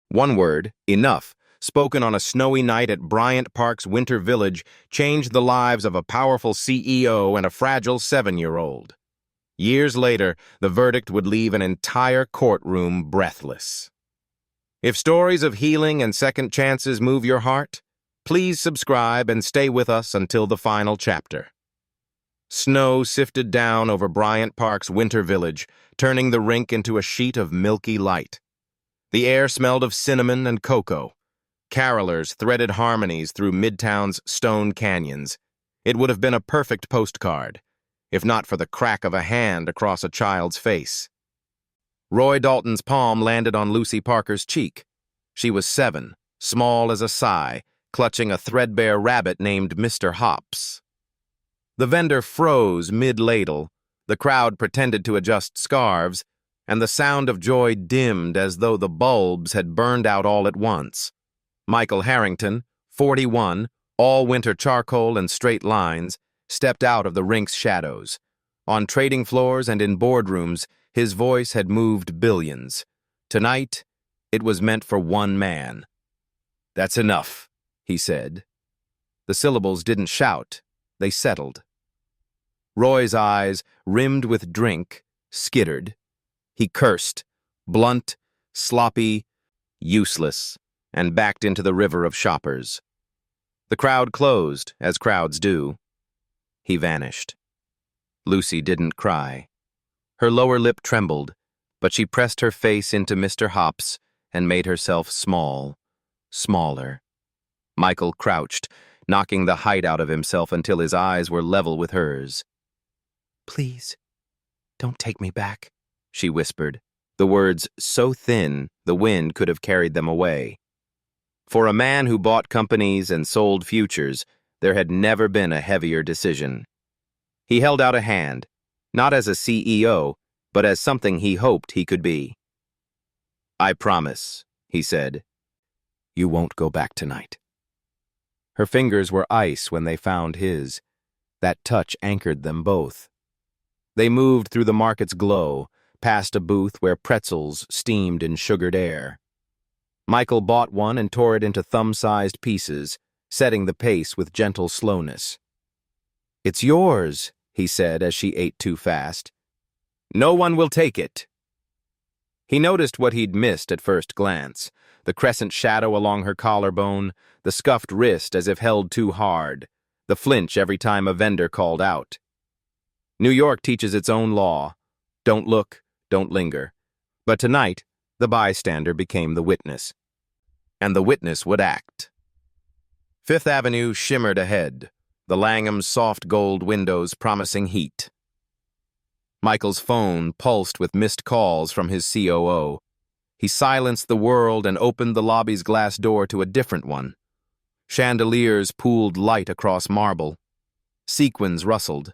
One word, enough, spoken on a snowy night at Bryant Park's Winter Village, changed the lives of a powerful CEO and a fragile 7-year-old. Years later, the verdict would leave an entire courtroom breathless. If stories of healing and second chances move your heart, please subscribe and stay with us until the final chapter. Snow sifted down over Bryant Park's Winter Village, turning the rink into a sheet of milky light. The air smelled of cinnamon and cocoa. Carolers threaded harmonies through Midtown's stone canyons. It would have been a perfect postcard, if not for the crack of a hand across a child's face. Roy Dalton's palm landed on Lucy Parker's cheek. She was 7, small as a sigh, clutching a threadbare rabbit named Mr. Hops. The vendor froze mid-ladle, the crowd pretended to adjust scarves, and the sound of joy dimmed as though the bulbs had burned out all at once. Michael Harrington, 41, all-winter charcoal and straight lines, stepped out of the rink's shadows. On trading floors and in boardrooms, his voice had moved billions. Tonight, it was meant for one man. "That's enough," he said. The syllables didn't shout, they settled. Roy's eyes, rimmed with drink, skittered. He cursed, blunt, sloppy, useless, and backed into the river of shoppers. The crowd closed, as crowds do. He vanished. Lucy didn't cry. Her lower lip trembled, but she pressed her face into Mr. Hops and made herself small, smaller. Michael crouched, knocking the height out of himself until his eyes were level with hers. "Please, don't take me back," she whispered, the words so thin the wind could have carried them away. For a man who bought companies and sold futures, there had never been a heavier decision. He held out a hand, not as a CEO, but as something he hoped he could be. "I promise," he said, "you won't go back tonight." Her fingers were ice when they found his. That touch anchored them both. They moved through the market's glow, past a booth where pretzels steamed in sugared air. Michael bought one and tore it into thumb-sized pieces, setting the pace with gentle slowness. "It's yours," he said as she ate too fast. "No one will take it." He noticed what he'd missed at first glance, the crescent shadow along her collarbone, the scuffed wrist as if held too hard, the flinch every time a vendor called out. New York teaches its own law. Don't look, don't linger. But tonight, the bystander became the witness. And the witness would act. Fifth Avenue shimmered ahead, the Langham's soft gold windows promising heat. Michael's phone pulsed with missed calls from his COO. He silenced the world and opened the lobby's glass door to a different one. Chandeliers pooled light across marble. Sequins rustled.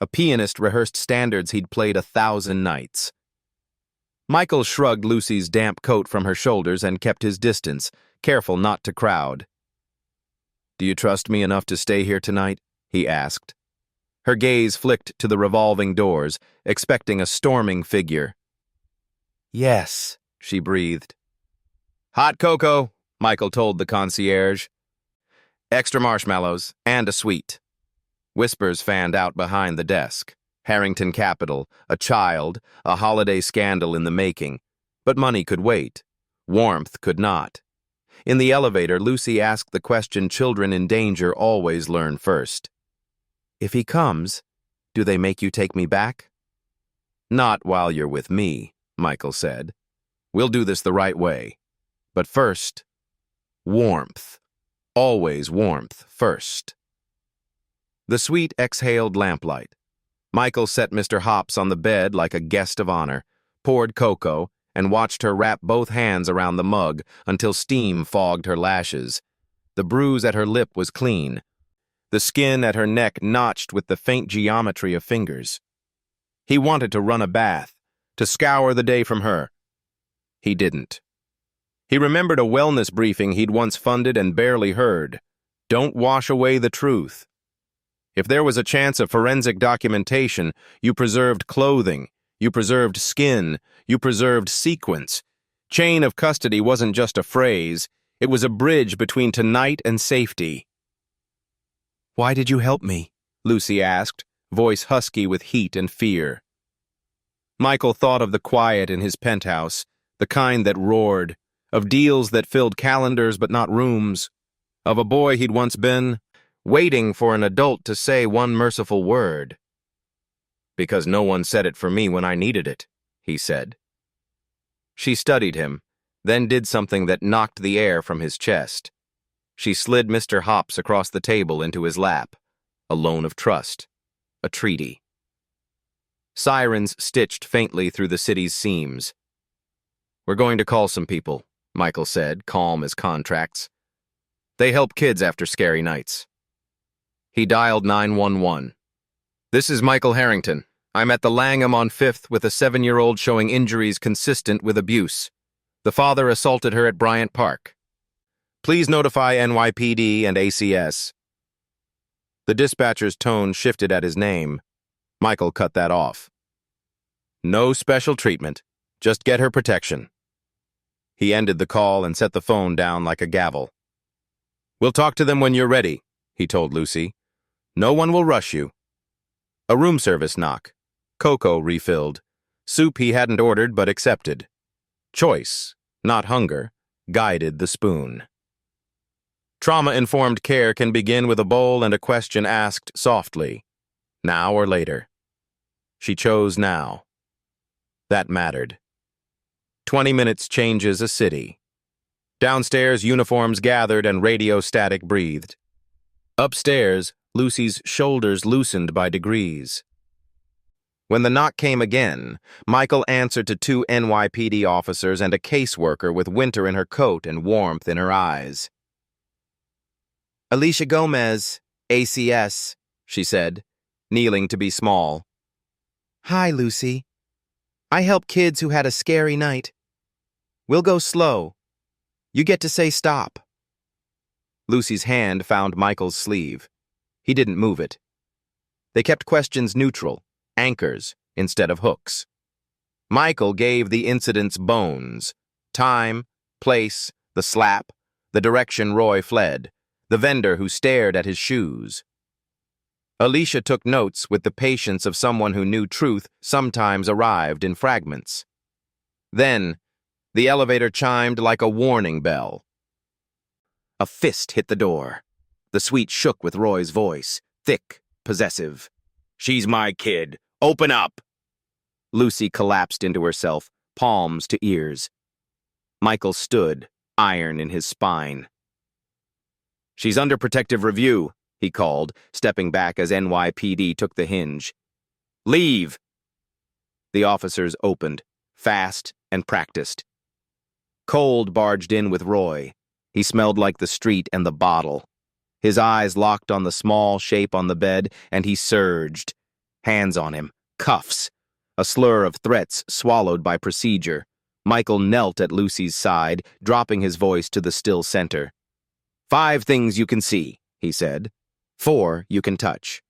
A pianist rehearsed standards he'd played 1,000 nights. Michael shrugged Lucy's damp coat from her shoulders and kept his distance, careful not to crowd. "Do you trust me enough to stay here tonight?" he asked. Her gaze flicked to the revolving doors, expecting a storming figure. "Yes," she breathed. "Hot cocoa," Michael told the concierge. "Extra marshmallows, and a sweet." Whispers fanned out behind the desk. Harrington Capital, a child, a holiday scandal in the making. But money could wait. Warmth could not. In the elevator, Lucy asked the question children in danger always learn first. "If he comes, do they make you take me back?" "Not while you're with me," Michael said. "We'll do this the right way. But first, warmth. Always warmth first." The suite exhaled lamplight. Michael set Mr. Hops on the bed like a guest of honor, poured cocoa, and watched her wrap both hands around the mug until steam fogged her lashes. The bruise at her lip was clean, the skin at her neck notched with the faint geometry of fingers. He wanted to run a bath, to scour the day from her. He didn't. He remembered a wellness briefing he'd once funded and barely heard. Don't wash away the truth. If there was a chance of forensic documentation, you preserved clothing, you preserved skin, you preserved sequence. Chain of custody wasn't just a phrase, it was a bridge between tonight and safety. "Why did you help me?" Lucy asked, voice husky with heat and fear. Michael thought of the quiet in his penthouse, the kind that roared, of deals that filled calendars but not rooms, of a boy he'd once been, waiting for an adult to say one merciful word. "Because no one said it for me when I needed it," he said. She studied him, then did something that knocked the air from his chest. She slid Mr. Hops across the table into his lap, a loan of trust, a treaty. Sirens stitched faintly through the city's seams. "We're going to call some people," Michael said, calm as contracts. "They help kids after scary nights." He dialed 911. "This is Michael Harrington. I'm at the Langham on 5th with a 7-year-old showing injuries consistent with abuse. The father assaulted her at Bryant Park. Please notify NYPD and ACS." The dispatcher's tone shifted at his name. Michael cut that off. "No special treatment. Just get her protection." He ended the call and set the phone down like a gavel. "We'll talk to them when you're ready," he told Lucy. "No one will rush you." A room service knock. Cocoa refilled. Soup he hadn't ordered but accepted. Choice, not hunger, guided the spoon. Trauma-informed care can begin with a bowl and a question asked softly. Now or later? She chose now. That mattered. 20 minutes changes a city. Downstairs, uniforms gathered and radio static breathed. Upstairs, Lucy's shoulders loosened by degrees. When the knock came again, Michael answered to 2 NYPD officers and a caseworker with winter in her coat and warmth in her eyes. "Alicia Gomez, ACS, she said, kneeling to be small. "Hi, Lucy. I help kids who had a scary night. We'll go slow. You get to say stop." Lucy's hand found Michael's sleeve. He didn't move it. They kept questions neutral, anchors instead of hooks. Michael gave the incident's bones: time, place, the slap, the direction Roy fled, the vendor who stared at his shoes. Alicia took notes with the patience of someone who knew truth sometimes arrived in fragments. Then, the elevator chimed like a warning bell. A fist hit the door. The suite shook with Roy's voice, thick, possessive. "She's my kid. Open up!" Lucy collapsed into herself, palms to ears. Michael stood, iron in his spine. "She's under protective review," he called, stepping back as NYPD took the hinge. "Leave!" The officers opened, fast and practiced. Cold barged in with Roy. He smelled like the street and the bottle. His eyes locked on the small shape on the bed, and he surged. Hands on him. Cuffs. A slur of threats swallowed by procedure. Michael knelt at Lucy's side, dropping his voice to the still center. 5 things you can see, he said. 4 you can touch.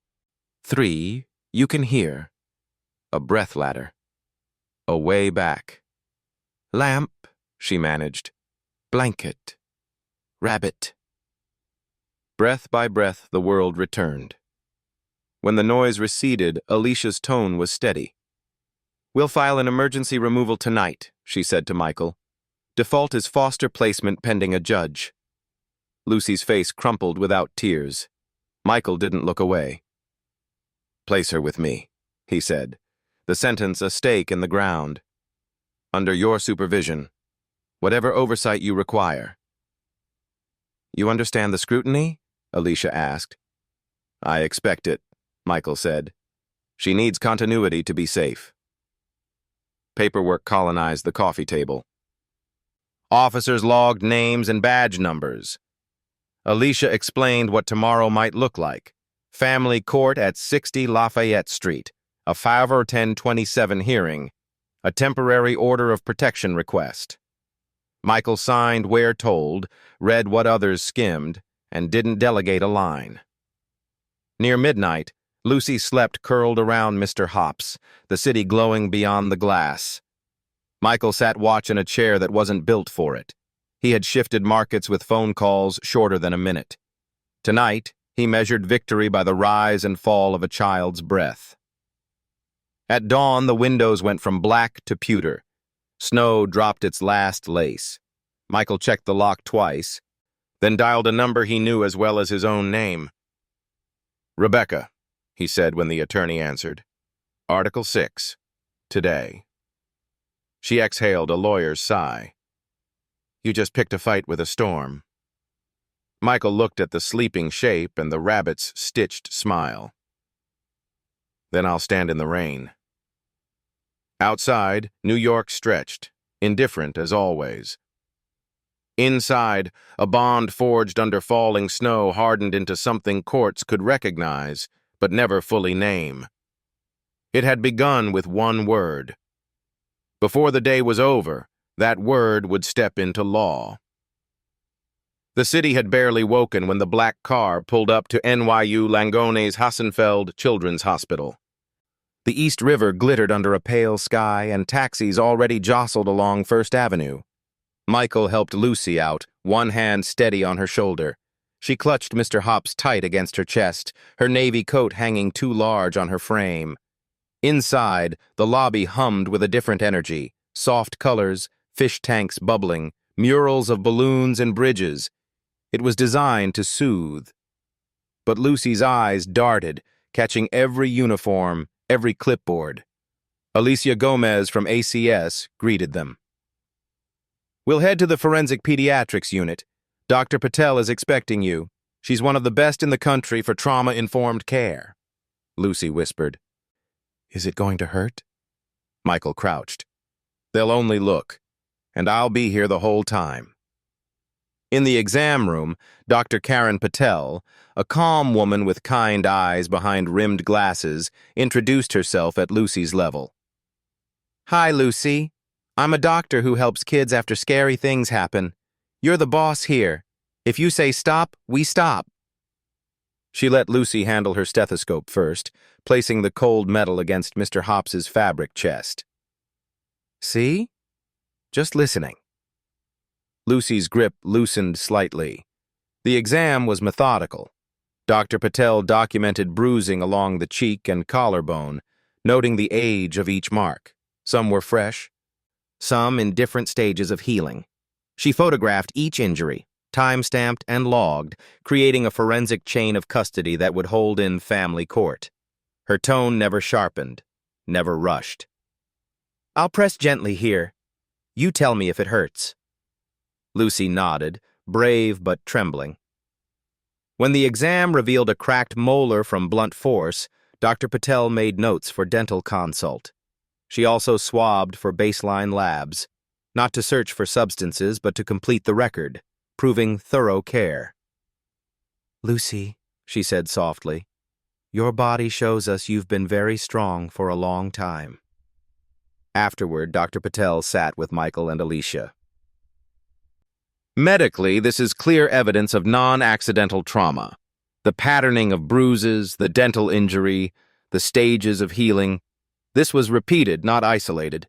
3 you can hear. A breath ladder. A way back. Lamp, she managed. Blanket. Rabbit. Breath by breath, the world returned. When the noise receded, Alicia's tone was steady. "We'll file an emergency removal tonight," she said to Michael. "Default is foster placement pending a judge." Lucy's face crumpled without tears. Michael didn't look away. "Place her with me," he said, the sentence a stake in the ground. "Under your supervision, whatever oversight you require." "You understand the scrutiny?" Alicia asked. "I expect it," Michael said. "She needs continuity to be safe." Paperwork colonized the coffee table. Officers logged names and badge numbers. Alicia explained what tomorrow might look like. Family court at 60 Lafayette Street, a 5/10/27 hearing, a temporary order of protection request. Michael signed where told, read what others skimmed, and didn't delegate a line. Near midnight, Lucy slept curled around Mr. Hops, the city glowing beyond the glass. Michael sat watch in a chair that wasn't built for it. He had shifted markets with phone calls shorter than a minute. Tonight, he measured victory by the rise and fall of a child's breath. At dawn, the windows went from black to pewter. Snow dropped its last lace. Michael checked the lock twice, then dialed a number he knew as well as his own name. "Rebecca," he said when the attorney answered. "Article 6. Today." She exhaled a lawyer's sigh. "You just picked a fight with a storm." Michael looked at the sleeping shape and the rabbit's stitched smile. "Then I'll stand in the rain." Outside, New York stretched, indifferent as always. Inside, a bond forged under falling snow hardened into something courts could recognize, but never fully name. It had begun with one word. Before the day was over, that word would step into law. The city had barely woken when the black car pulled up to NYU Langone's Hassenfeld Children's Hospital. The East River glittered under a pale sky, and taxis already jostled along First Avenue. Michael helped Lucy out, one hand steady on her shoulder. She clutched Mr. Hopps tight against her chest, her navy coat hanging too large on her frame. Inside, the lobby hummed with a different energy, soft colors, fish tanks bubbling, murals of balloons and bridges. It was designed to soothe. But Lucy's eyes darted, catching every uniform, every clipboard. Alicia Gomez from ACS greeted them. "We'll head to the Forensic Pediatrics Unit. Dr. Patel is expecting you. She's one of the best in the country for trauma-informed care," Lucy whispered. "Is it going to hurt?" Michael crouched. "They'll only look, and I'll be here the whole time." In the exam room, Dr. Karen Patel, a calm woman with kind eyes behind rimmed glasses, introduced herself at Lucy's level. "Hi, Lucy. I'm a doctor who helps kids after scary things happen. You're the boss here. If you say stop, we stop." She let Lucy handle her stethoscope first, placing the cold metal against Mr. Hopps's fabric chest. "See? Just listening." Lucy's grip loosened slightly. The exam was methodical. Dr. Patel documented bruising along the cheek and collarbone, noting the age of each mark. Some were fresh, some in different stages of healing. She photographed each injury, time-stamped and logged, creating a forensic chain of custody that would hold in family court. Her tone never sharpened, never rushed. "I'll press gently here. You tell me if it hurts." Lucy nodded, brave but trembling. When the exam revealed a cracked molar from blunt force, Dr. Patel made notes for dental consult. She also swabbed for baseline labs, not to search for substances but to complete the record, proving thorough care. "Lucy," she said softly, "your body shows us you've been very strong for a long time." Afterward, Dr. Patel sat with Michael and Alicia. Medically, this is clear evidence of non-accidental trauma. The patterning of bruises, the dental injury, the stages of healing. This was repeated, not isolated.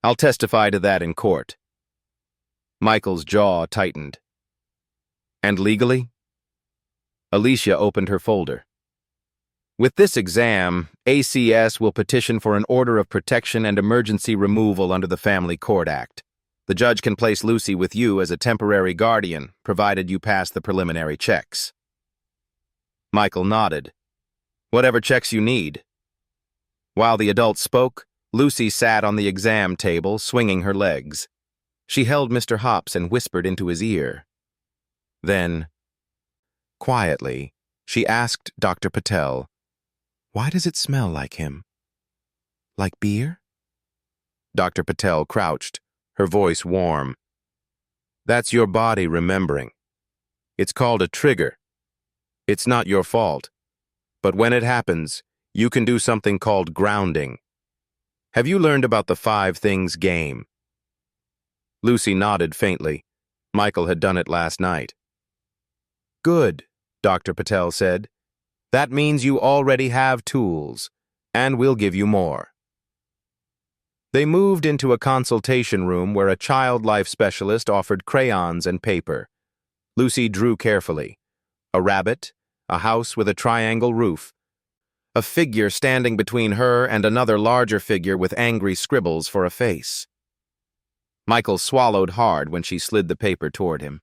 I'll testify to that in court. Michael's jaw tightened. "And legally?" Alicia opened her folder. "With this exam, ACS will petition for an order of protection and emergency removal under the Family Court Act. The judge can place Lucy with you as a temporary guardian, provided you pass the preliminary checks." Michael nodded. "Whatever checks you need." While the adult spoke, Lucy sat on the exam table, swinging her legs. She held Mr. Hopps and whispered into his ear. Then, quietly, she asked Dr. Patel, "Why does it smell like him? Like beer?" Dr. Patel crouched, her voice warm. "That's your body remembering. It's called a trigger. It's not your fault. But when it happens, you can do something called grounding. Have you learned about the 5 things game?" Lucy nodded faintly. Michael had done it last night. "Good," Dr. Patel said. "That means you already have tools, and we'll give you more." They moved into a consultation room where a child life specialist offered crayons and paper. Lucy drew carefully. A rabbit, a house with a triangle roof, a figure standing between her and another larger figure with angry scribbles for a face. Michael swallowed hard when she slid the paper toward him.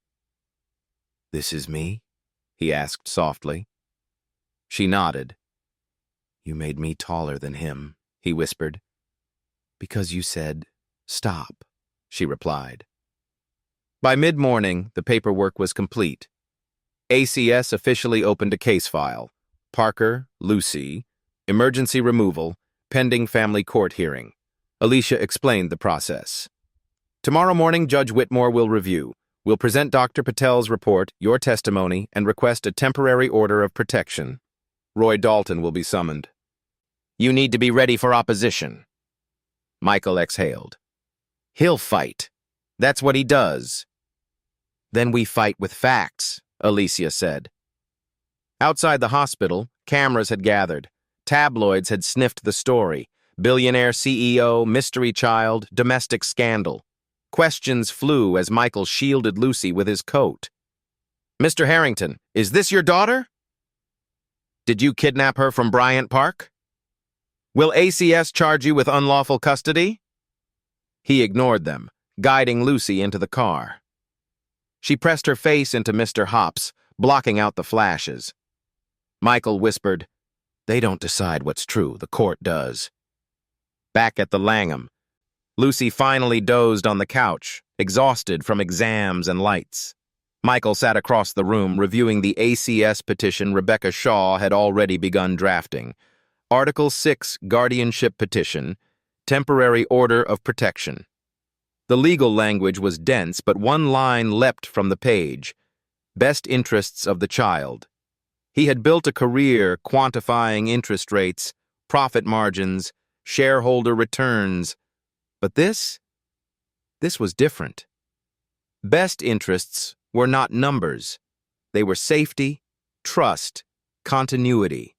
"This is me?" he asked softly. She nodded. "You made me taller than him," he whispered. "Because you said, 'Stop,'" she replied. By mid-morning, the paperwork was complete. ACS officially opened a case file. Parker, Lucy, emergency removal, pending family court hearing. Alicia explained the process. "Tomorrow morning, Judge Whitmore will review. We'll present Dr. Patel's report, your testimony, and request a temporary order of protection. Roy Dalton will be summoned. You need to be ready for opposition." Michael exhaled. "He'll fight. That's what he does." "Then we fight with facts," Alicia said. Outside the hospital, cameras had gathered. Tabloids had sniffed the story. Billionaire CEO, mystery child, domestic scandal. Questions flew as Michael shielded Lucy with his coat. "Mr. Harrington, is this your daughter? Did you kidnap her from Bryant Park? Will ACS charge you with unlawful custody?" He ignored them, guiding Lucy into the car. She pressed her face into Mr. Hopp's, blocking out the flashes. Michael whispered, "They don't decide what's true, the court does." Back at the Langham, Lucy finally dozed on the couch, exhausted from exams and lights. Michael sat across the room reviewing the ACS petition Rebecca Shaw had already begun drafting. Article 6 Guardianship Petition, Temporary Order of Protection. The legal language was dense, but one line leapt from the page. Best interests of the child. He had built a career quantifying interest rates, profit margins, shareholder returns. But this was different. Best interests were not numbers. They were safety, trust, continuity.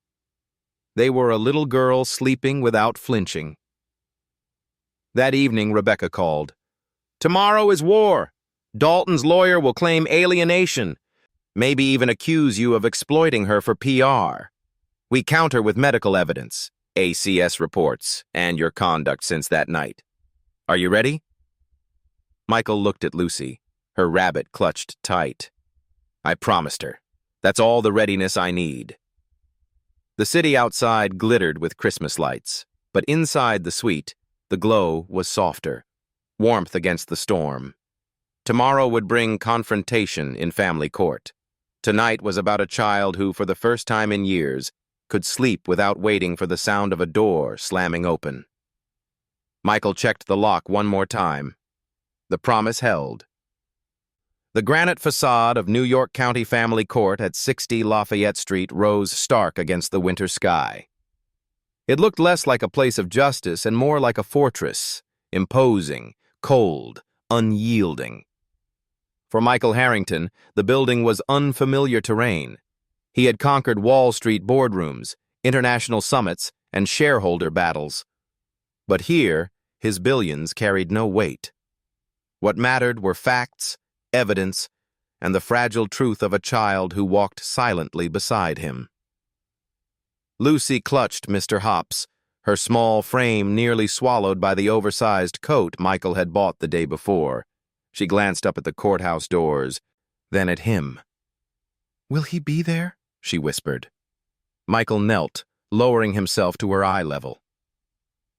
They were a little girl sleeping without flinching. That evening, Rebecca called. "Tomorrow is war. Dalton's lawyer will claim alienation, maybe even accuse you of exploiting her for PR. We counter with medical evidence, ACS reports, and your conduct since that night. Are you ready?" Michael looked at Lucy, her rabbit clutched tight. "I promised her. That's all the readiness I need." The city outside glittered with Christmas lights, but inside the suite, the glow was softer, warmth against the storm. Tomorrow would bring confrontation in family court. Tonight was about a child who, for the first time in years, could sleep without waiting for the sound of a door slamming open. Michael checked the lock one more time. The promise held. The granite facade of New York County Family Court at 60 Lafayette Street rose stark against the winter sky. It looked less like a place of justice and more like a fortress, imposing, cold, unyielding. For Michael Harrington, the building was unfamiliar terrain. He had conquered Wall Street boardrooms, international summits, and shareholder battles. But here, his billions carried no weight. What mattered were facts, evidence, and the fragile truth of a child who walked silently beside him. Lucy clutched Mr. Hopp's, her small frame nearly swallowed by the oversized coat Michael had bought the day before. She glanced up at the courthouse doors, then at him. "Will he be there?" she whispered. Michael knelt, lowering himself to her eye level.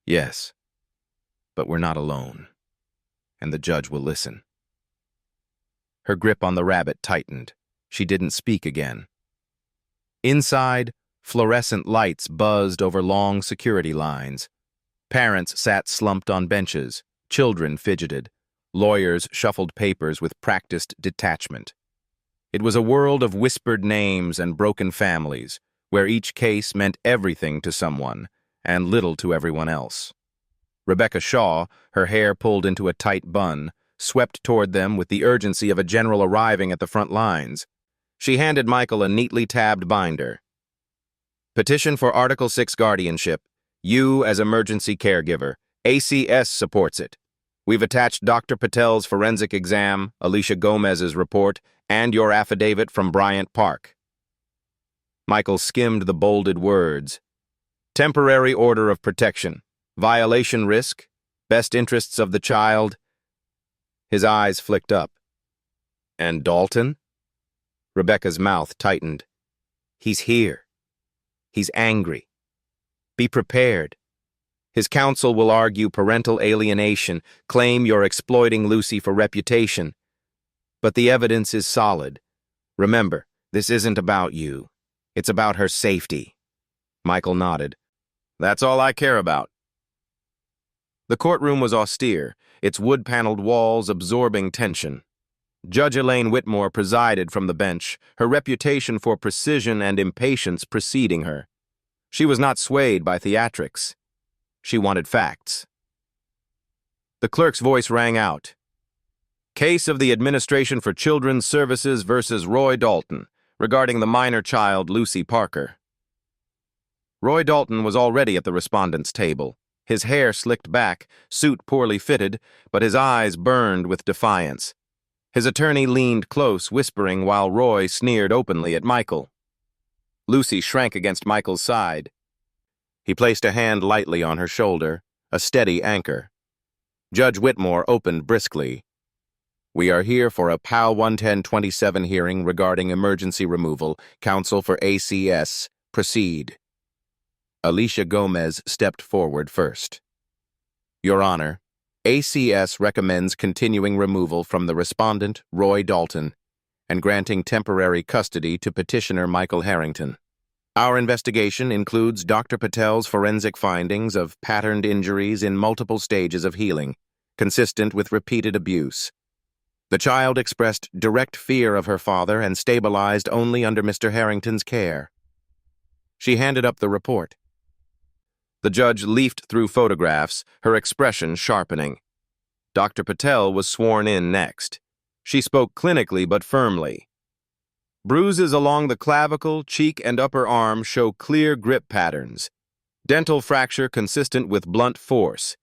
"Yes, but we're not alone, and the judge will listen." Her grip on the rabbit tightened. She didn't speak again. Inside, fluorescent lights buzzed over long security lines. Parents sat slumped on benches. Children fidgeted. Lawyers shuffled papers with practiced detachment. It was a world of whispered names and broken families, where each case meant everything to someone and little to everyone else. Rebecca Shaw, her hair pulled into a tight bun, swept toward them with the urgency of a general arriving at the front lines. She handed Michael a neatly tabbed binder. "Petition for Article 6 guardianship. You as emergency caregiver. ACS supports it. We've attached Dr. Patel's forensic exam, Alicia Gomez's report, and your affidavit from Bryant Park. Michael skimmed the bolded words. Temporary order of protection. Violation risk. Best interests of the child. His eyes flicked up. And Dalton? Rebecca's mouth tightened. He's here. He's angry. Be prepared. His counsel will argue parental alienation, claim you're exploiting Lucy for reputation. But the evidence is solid. Remember, this isn't about you. It's about her safety. Michael nodded. That's all I care about. The courtroom was austere, its wood-paneled walls absorbing tension. Judge Elaine Whitmore presided from the bench, her reputation for precision and impatience preceding her. She was not swayed by theatrics. She wanted facts. The clerk's voice rang out. Case of the Administration for Children's Services versus Roy Dalton, regarding the minor child Lucy Parker. Roy Dalton was already at the respondent's table, his hair slicked back, suit poorly fitted, but his eyes burned with defiance. His attorney leaned close, whispering, while Roy sneered openly at Michael. Lucy shrank against Michael's side. He placed a hand lightly on her shoulder, a steady anchor. Judge Whitmore opened briskly. We are here for a POW 110-27 hearing regarding emergency removal. Counsel for ACS, proceed. Alicia Gomez stepped forward first. Your Honor, ACS recommends continuing removal from the respondent, Roy Dalton, and granting temporary custody to petitioner Michael Harrington. Our investigation includes Dr. Patel's forensic findings of patterned injuries in multiple stages of healing, consistent with repeated abuse. The child expressed direct fear of her father and stabilized only under Mr. Harrington's care. She handed up the report. The judge leafed through photographs, her expression sharpening. Dr. Patel was sworn in next. She spoke clinically but firmly. Bruises along the clavicle, cheek, and upper arm show clear grip patterns. Dental fracture consistent with blunt force.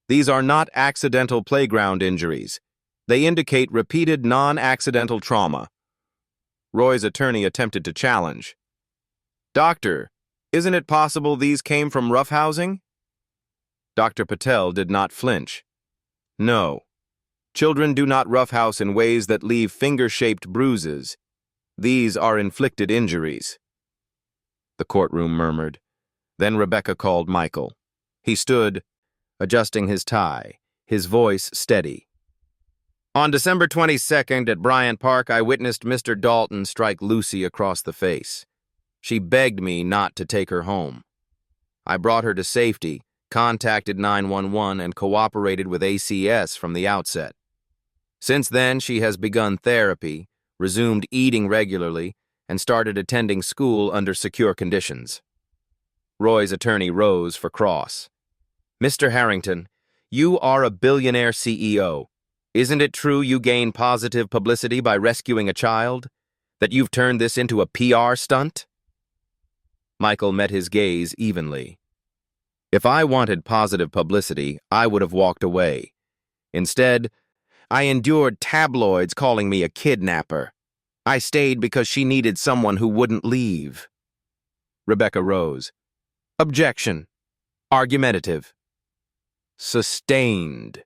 These are not accidental playground injuries. They indicate repeated non-accidental trauma. Roy's attorney attempted to challenge. Doctor, isn't it possible these came from roughhousing? Dr. Patel did not flinch. No. Children do not roughhouse in ways that leave finger-shaped bruises. These are inflicted injuries. The courtroom murmured. Then Rebecca called Michael. He stood, adjusting his tie, his voice steady. On December 22nd at Bryant Park, I witnessed Mr. Dalton strike Lucy across the face. She begged me not to take her home. I brought her to safety, contacted 911, and cooperated with ACS from the outset. Since then, she has begun therapy, resumed eating regularly, and started attending school under secure conditions. Roy's attorney rose for cross. Mr. Harrington, you are a billionaire CEO. Isn't it true you gain positive publicity by rescuing a child? That you've turned this into a PR stunt? Michael met his gaze evenly. If I wanted positive publicity, I would have walked away. Instead, I endured tabloids calling me a kidnapper. I stayed because she needed someone who wouldn't leave. Rebecca rose. Objection. Argumentative. Sustained,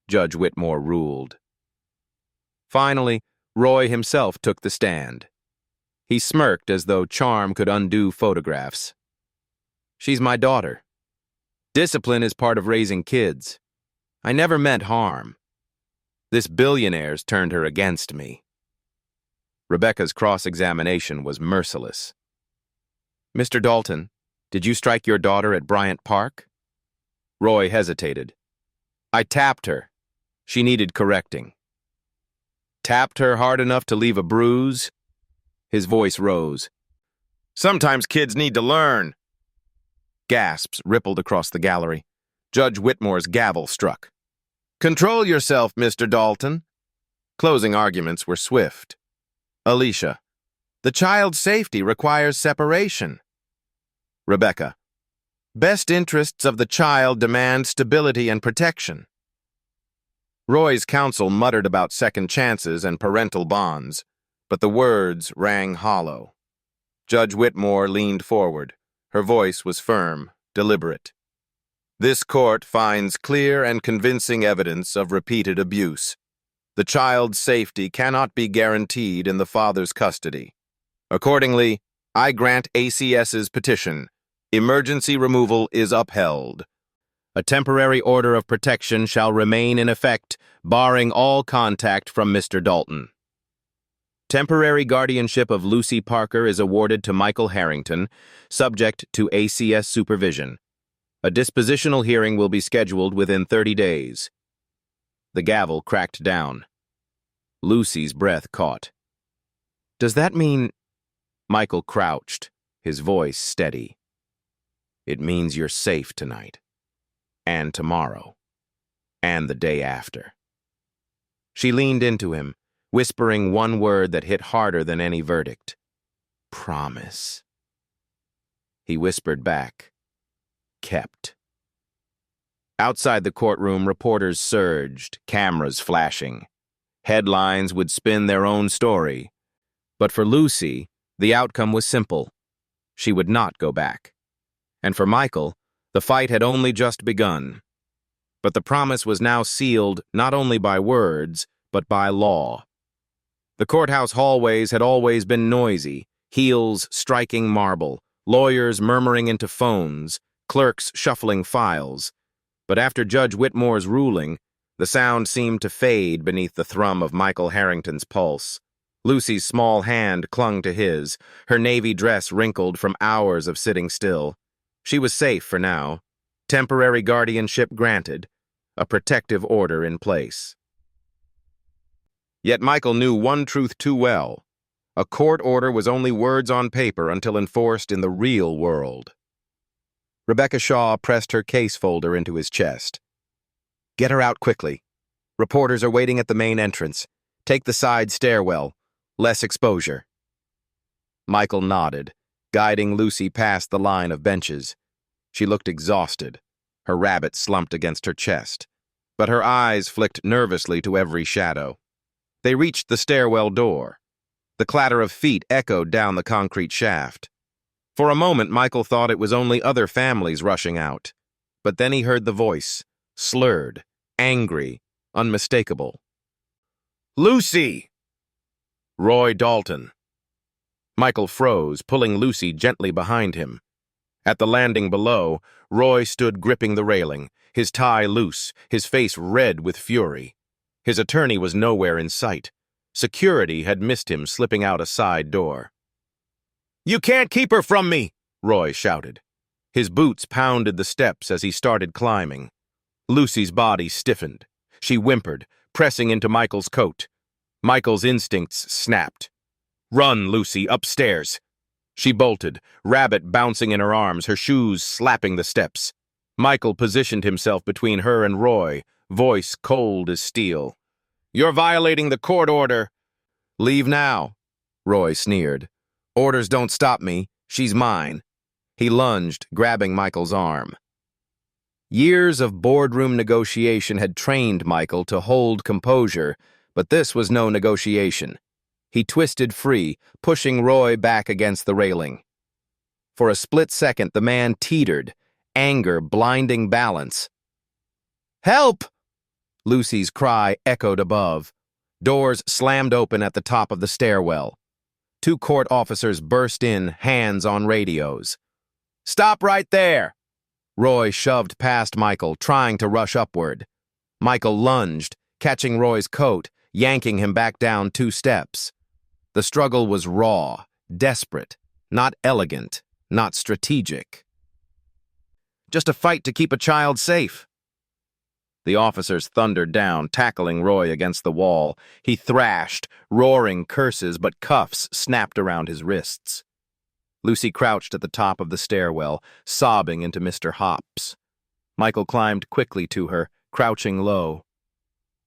Judge Whitmore ruled. Finally, Roy himself took the stand. He smirked as though charm could undo photographs. She's my daughter. Discipline is part of raising kids. I never meant harm. This billionaire's turned her against me. Rebecca's cross-examination was merciless. Mr. Dalton, did you strike your daughter at Bryant Park? Roy hesitated. I tapped her. She needed correcting. Tapped her hard enough to leave a bruise? His voice rose. Sometimes kids need to learn. Gasps rippled across the gallery. Judge Whitmore's gavel struck. Control yourself, Mr. Dalton. Closing arguments were swift. Alicia, the child's safety requires separation. Rebecca, Best interests of the child demand stability and protection. Roy's counsel muttered about second chances and parental bonds, but the words rang hollow. Judge Whitmore leaned forward. Her voice was firm, deliberate. This court finds clear and convincing evidence of repeated abuse. The child's safety cannot be guaranteed in the father's custody. Accordingly, I grant ACS's petition. Emergency removal is upheld. A temporary order of protection shall remain in effect, barring all contact from Mr. Dalton. Temporary guardianship of Lucy Parker is awarded to Michael Harrington, subject to ACS supervision. A dispositional hearing will be scheduled within 30 days. The gavel cracked down. Lucy's breath caught. Does that mean... Michael crouched, his voice steady. It means you're safe tonight. And tomorrow. And the day after. She leaned into him, whispering one word that hit harder than any verdict. Promise. He whispered back. Kept. Outside the courtroom, reporters surged, cameras flashing. Headlines would spin their own story. But for Lucy, the outcome was simple. She would not go back. And for Michael, the fight had only just begun. But the promise was now sealed not only by words, but by law. The courthouse hallways had always been noisy, heels striking marble, lawyers murmuring into phones, clerks shuffling files. But after Judge Whitmore's ruling, the sound seemed to fade beneath the thrum of Michael Harrington's pulse. Lucy's small hand clung to his, her navy dress wrinkled from hours of sitting still. She was safe for now. Temporary guardianship granted, a protective order in place. Yet Michael knew one truth too well. A court order was only words on paper until enforced in the real world. Rebecca Shaw pressed her case folder into his chest. Get her out quickly. Reporters are waiting at the main entrance. Take the side stairwell. Less exposure. Michael nodded, guiding Lucy past the line of benches. She looked exhausted. Her rabbit slumped against her chest, but her eyes flicked nervously to every shadow. They reached the stairwell door. The clatter of feet echoed down the concrete shaft. For a moment, Michael thought it was only other families rushing out. But then he heard the voice, slurred, angry, unmistakable. Lucy! Roy Dalton. Michael froze, pulling Lucy gently behind him. At the landing below, Roy stood gripping the railing, his tie loose, his face red with fury. His attorney was nowhere in sight. Security had missed him slipping out a side door. You can't keep her from me, Roy shouted. His boots pounded the steps as he started climbing. Lucy's body stiffened. She whimpered, pressing into Michael's coat. Michael's instincts snapped. Run, Lucy, upstairs. She bolted, rabbit bouncing in her arms, her shoes slapping the steps. Michael positioned himself between her and Roy, voice cold as steel. You're violating the court order. Leave now, Roy sneered. Orders don't stop me. She's mine. He lunged, grabbing Michael's arm. Years of boardroom negotiation had trained Michael to hold composure, but this was no negotiation. He twisted free, pushing Roy back against the railing. For a split second, the man teetered, anger blinding balance. Help! Lucy's cry echoed above. Doors slammed open at the top of the stairwell. 2 court officers burst in, hands on radios. Stop right there! Roy shoved past Michael, trying to rush upward. Michael lunged, catching Roy's coat, yanking him back down 2 steps. The struggle was raw, desperate, not elegant, not strategic. Just a fight to keep a child safe. The officers thundered down, tackling Roy against the wall. He thrashed, roaring curses, but cuffs snapped around his wrists. Lucy crouched at the top of the stairwell, sobbing into Mr. Hops. Michael climbed quickly to her, crouching low.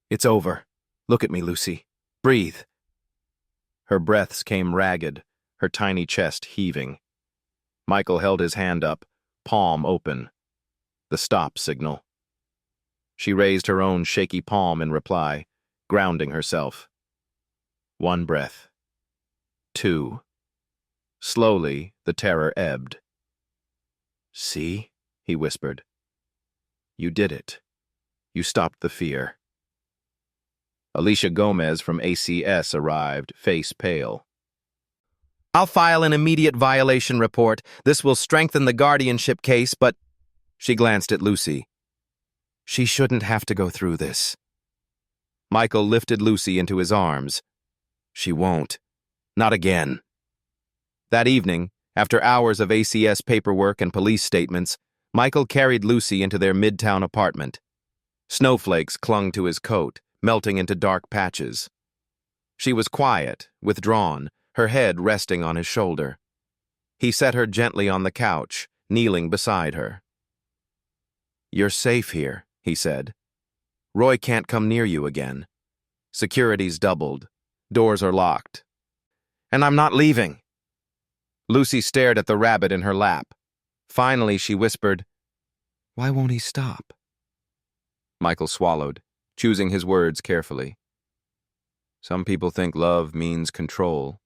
It's over. Look at me, Lucy. Breathe. Her breaths came ragged, her tiny chest heaving. Michael held his hand up, palm open. The stop signal. She raised her own shaky palm in reply, grounding herself. 1 breath. 2. Slowly, the terror ebbed. "See?" he whispered. "You did it. You stopped the fear." Alicia Gomez from ACS arrived, face pale. "I'll file an immediate violation report. This will strengthen the guardianship case, but—" She glanced at Lucy. "She shouldn't have to go through this." Michael lifted Lucy into his arms. "She won't. Not again." That evening, after hours of ACS paperwork and police statements, Michael carried Lucy into their midtown apartment. Snowflakes clung to his coat, melting into dark patches. She was quiet, withdrawn, her head resting on his shoulder. He set her gently on the couch, kneeling beside her. "You're safe here," he said. "Roy can't come near you again. Security's doubled. Doors are locked. And I'm not leaving." Lucy stared at the rabbit in her lap. Finally, she whispered, "Why won't he stop?" Michael swallowed, choosing his words carefully. "Some people think love means control,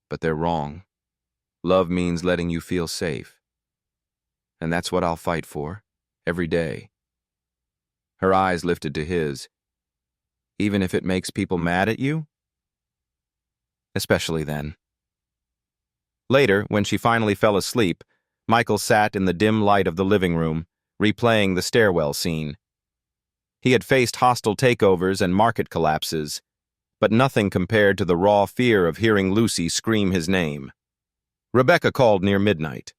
but they're wrong. Love means letting you feel safe. And that's what I'll fight for, every day." Her eyes lifted to his. "Even if it makes people mad at you?" "Especially then." Later, when she finally fell asleep, Michael sat in the dim light of the living room, replaying the stairwell scene. He had faced hostile takeovers and market collapses, but nothing compared to the raw fear of hearing Lucy scream his name. Rebecca called near midnight.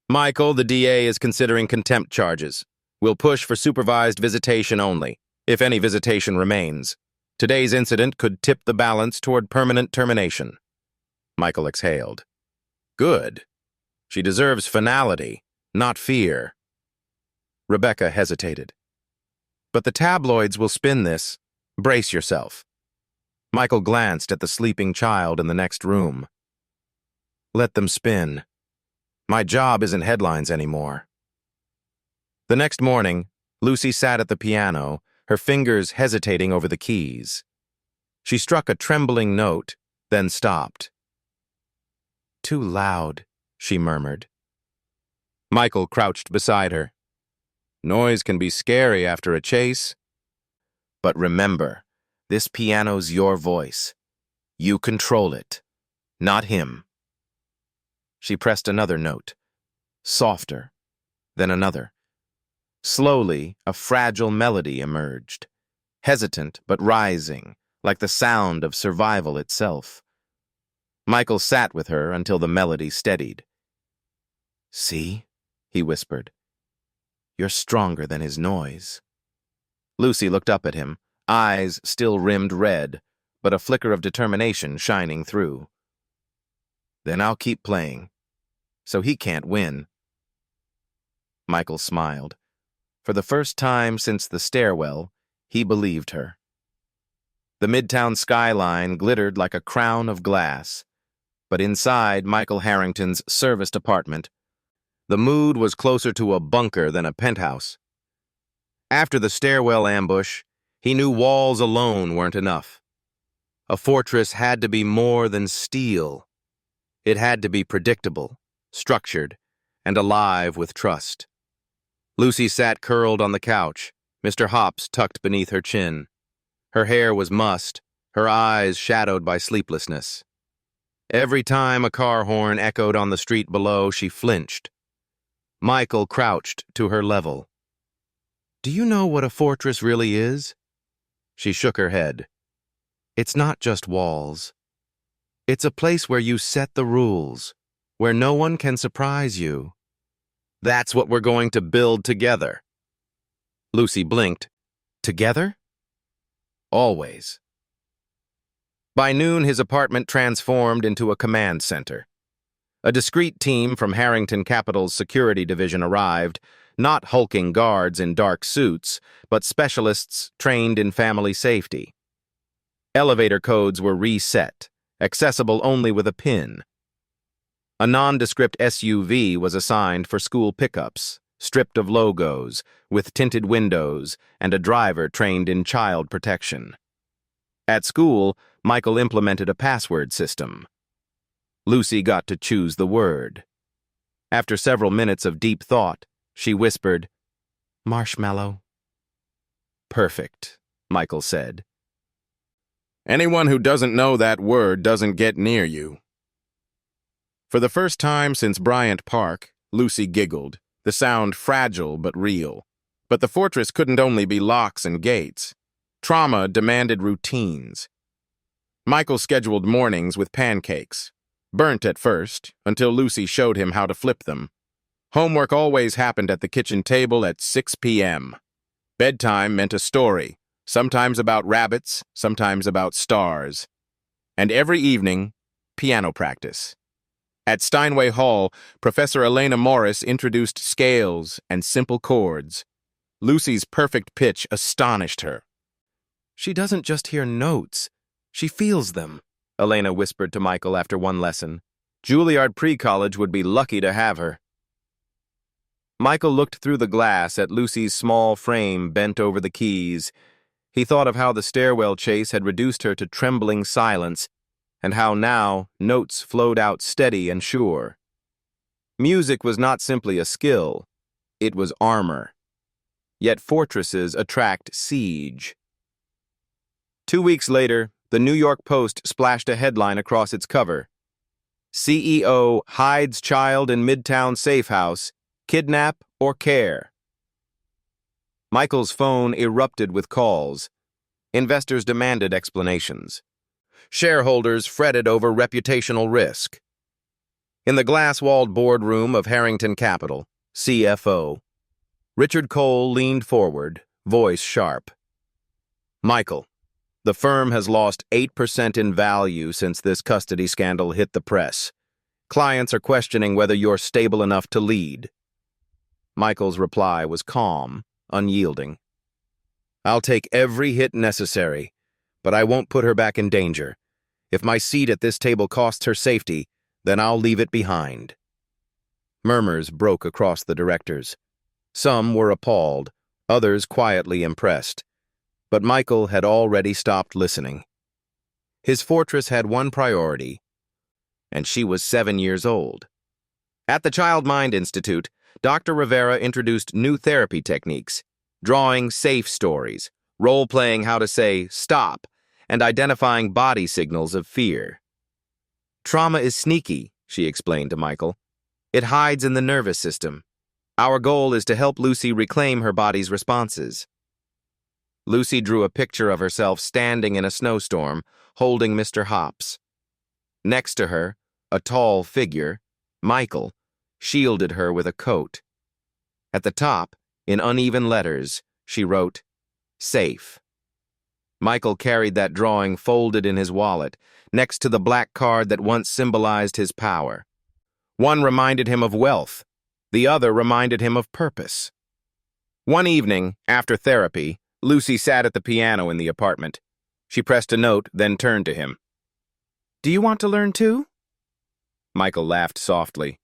"Michael, the DA is considering contempt charges. We'll push for supervised visitation only, if any visitation remains. Today's incident could tip the balance toward permanent termination." Michael exhaled. "Good. She deserves finality, not fear." Rebecca hesitated. "But the tabloids will spin this. Brace yourself." Michael glanced at the sleeping child in the next room. "Let them spin. My job isn't headlines anymore." The next morning, Lucy sat at the piano, her fingers hesitating over the keys. She struck a trembling note, then stopped. "Too loud," she murmured. Michael crouched beside her. "Noise can be scary after a chase. But remember, this piano's your voice. You control it, not him." She pressed another note, softer, then another. Slowly, a fragile melody emerged, hesitant but rising, like the sound of survival itself. Michael sat with her until the melody steadied. "See?" he whispered. "You're stronger than his noise." Lucy looked up at him, eyes still rimmed red, but a flicker of determination shining through. "Then I'll keep playing, so he can't win." Michael smiled. For the first time since the stairwell, he believed her. The midtown skyline glittered like a crown of glass, but inside Michael Harrington's serviced apartment, the mood was closer to a bunker than a penthouse. After the stairwell ambush, he knew walls alone weren't enough. A fortress had to be more than steel. It had to be predictable, structured, and alive with trust. Lucy sat curled on the couch, Mr. Hops tucked beneath her chin. Her hair was mussed, her eyes shadowed by sleeplessness. Every time a car horn echoed on the street below, she flinched. Michael crouched to her level. "Do you know what a fortress really is?" She shook her head. "It's not just walls. It's a place where you set the rules, where no one can surprise you. That's what we're going to build together." Lucy blinked. "Together?" "Always." By noon, his apartment transformed into a command center. A discreet team from Harrington Capital's security division arrived, not hulking guards in dark suits, but specialists trained in family safety. Elevator codes were reset, accessible only with a PIN. A nondescript SUV was assigned for school pickups, stripped of logos, with tinted windows, and a driver trained in child protection. At school, Michael implemented a password system. Lucy got to choose the word. After several minutes of deep thought, she whispered, "Marshmallow." "Perfect," Michael said. "Anyone who doesn't know that word doesn't get near you." For the first time since Bryant Park, Lucy giggled, the sound fragile but real. But the fortress couldn't only be locks and gates. Trauma demanded routines. Michael scheduled mornings with pancakes, burnt at first, until Lucy showed him how to flip them. Homework always happened at the kitchen table at 6 p.m. Bedtime meant a story, sometimes about rabbits, sometimes about stars. And every evening, piano practice. At Steinway Hall, Professor Elena Morris introduced scales and simple chords. Lucy's perfect pitch astonished her. "She doesn't just hear notes, she feels them," Elena whispered to Michael after one lesson. Juilliard Pre-College would be lucky to have her. Michael looked through the glass at Lucy's small frame bent over the keys. He thought of how the stairwell chase had reduced her to trembling silence, and how now notes flowed out steady and sure. Music was not simply a skill, it was armor. Yet fortresses attract siege. 2 weeks later, the New York Post splashed a headline across its cover. "CEO hides child in Midtown safe house, kidnap or care." Michael's phone erupted with calls. Investors demanded explanations. Shareholders fretted over reputational risk. In the glass-walled boardroom of Harrington Capital, CFO, Richard Cole leaned forward, voice sharp. "Michael, the firm has lost 8% in value since this custody scandal hit the press. Clients are questioning whether you're stable enough to lead." Michael's reply was calm, unyielding. "I'll take every hit necessary, but I won't put her back in danger. If my seat at this table costs her safety, then I'll leave it behind." Murmurs broke across the directors. Some were appalled, others quietly impressed. But Michael had already stopped listening. His fortress had one priority, and she was 7 years old. At the Child Mind Institute, Dr. Rivera introduced new therapy techniques, drawing safe stories, role-playing how to say stop, and identifying body signals of fear. "Trauma is sneaky," she explained to Michael. "It hides in the nervous system. Our goal is to help Lucy reclaim her body's responses." Lucy drew a picture of herself standing in a snowstorm, holding Mr. Hops. Next to her, a tall figure, Michael, shielded her with a coat. At the top, in uneven letters, she wrote, "Safe." Michael carried that drawing folded in his wallet, next to the black card that once symbolized his power. One reminded him of wealth, the other reminded him of purpose. One evening, after therapy, Lucy sat at the piano in the apartment. She pressed a note, then turned to him. "Do you want to learn too?" Michael laughed softly.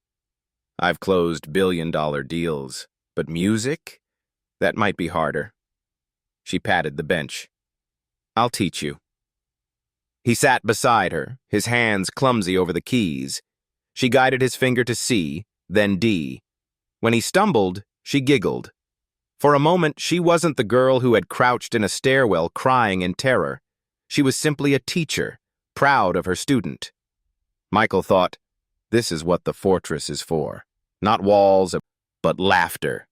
"I've closed billion-dollar deals, but music? That might be harder." She patted the bench. "I'll teach you." He sat beside her, his hands clumsy over the keys. She guided his finger to C, then D. When he stumbled, she giggled. For a moment, she wasn't the girl who had crouched in a stairwell crying in terror. She was simply a teacher, proud of her student. Michael thought, this is what the fortress is for. Not walls, but laughter.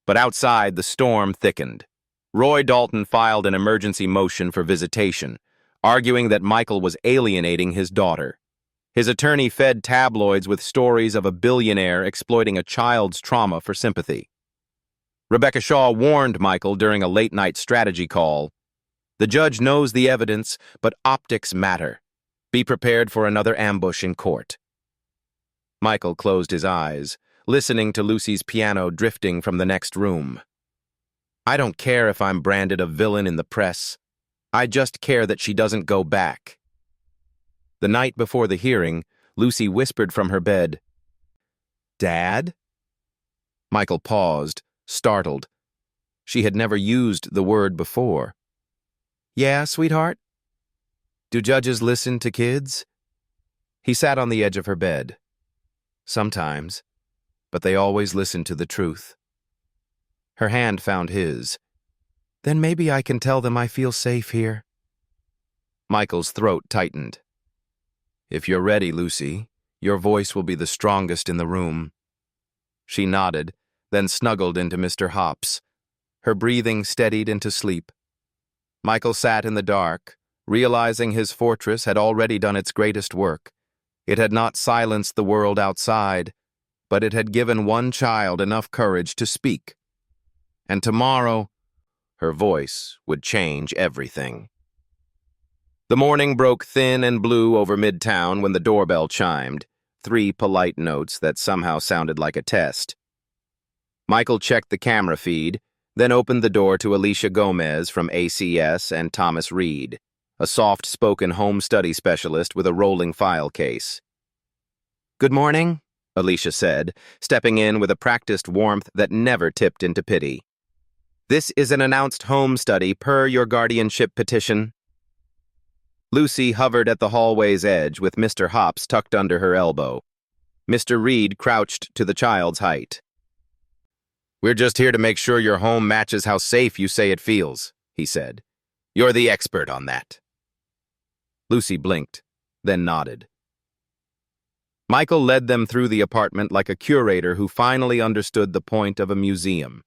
But outside, the storm thickened. Roy Dalton filed an emergency motion for visitation, arguing that Michael was alienating his daughter. His attorney fed tabloids with stories of a billionaire exploiting a child's trauma for sympathy. Rebecca Shaw warned Michael during a late-night strategy call, "The judge knows the evidence, but optics matter. Be prepared for another ambush in court." Michael closed his eyes, listening to Lucy's piano drifting from the next room. "I don't care if I'm branded a villain in the press. I just care that she doesn't go back." The night before the hearing, Lucy whispered from her bed, "Dad?" Michael paused, startled. She had never used the word before. "Yeah, sweetheart? Do judges listen to kids?" He sat on the edge of her bed. "Sometimes, but they always listen to the truth." Her hand found his. "Then maybe I can tell them I feel safe here." Michael's throat tightened. "If you're ready, Lucy, your voice will be the strongest in the room." She nodded, then snuggled into Mr. Hops. Her breathing steadied into sleep. Michael sat in the dark, realizing his fortress had already done its greatest work. It had not silenced the world outside, but it had given one child enough courage to speak. And tomorrow, her voice would change everything. The morning broke thin and blue over Midtown when the doorbell chimed, 3 polite notes that somehow sounded like a test. Michael checked the camera feed, then opened the door to Alicia Gomez from ACS and Thomas Reed, a soft-spoken home study specialist with a rolling file case. "Good morning," Alicia said, stepping in with a practiced warmth that never tipped into pity. "This is an announced home study per your guardianship petition." Lucy hovered at the hallway's edge with Mr. Hops tucked under her elbow. Mr. Reed crouched to the child's height. "We're just here to make sure your home matches how safe you say it feels," he said. "You're the expert on that." Lucy blinked, then nodded. Michael led them through the apartment like a curator who finally understood the point of a museum.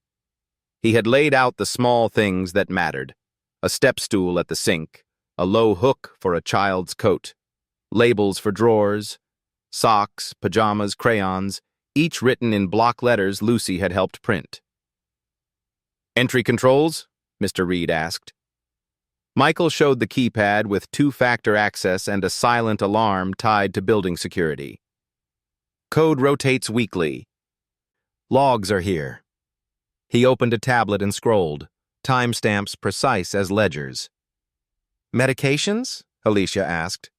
He had laid out the small things that mattered: a step stool at the sink, a low hook for a child's coat, labels for drawers, socks, pajamas, crayons, each written in block letters Lucy had helped print. "Entry controls?" Mr. Reed asked. Michael showed the keypad with 2-factor access and a silent alarm tied to building security. "Code rotates weekly. Logs are here." He opened a tablet and scrolled, timestamps precise as ledgers. "Medications?" Alicia asked.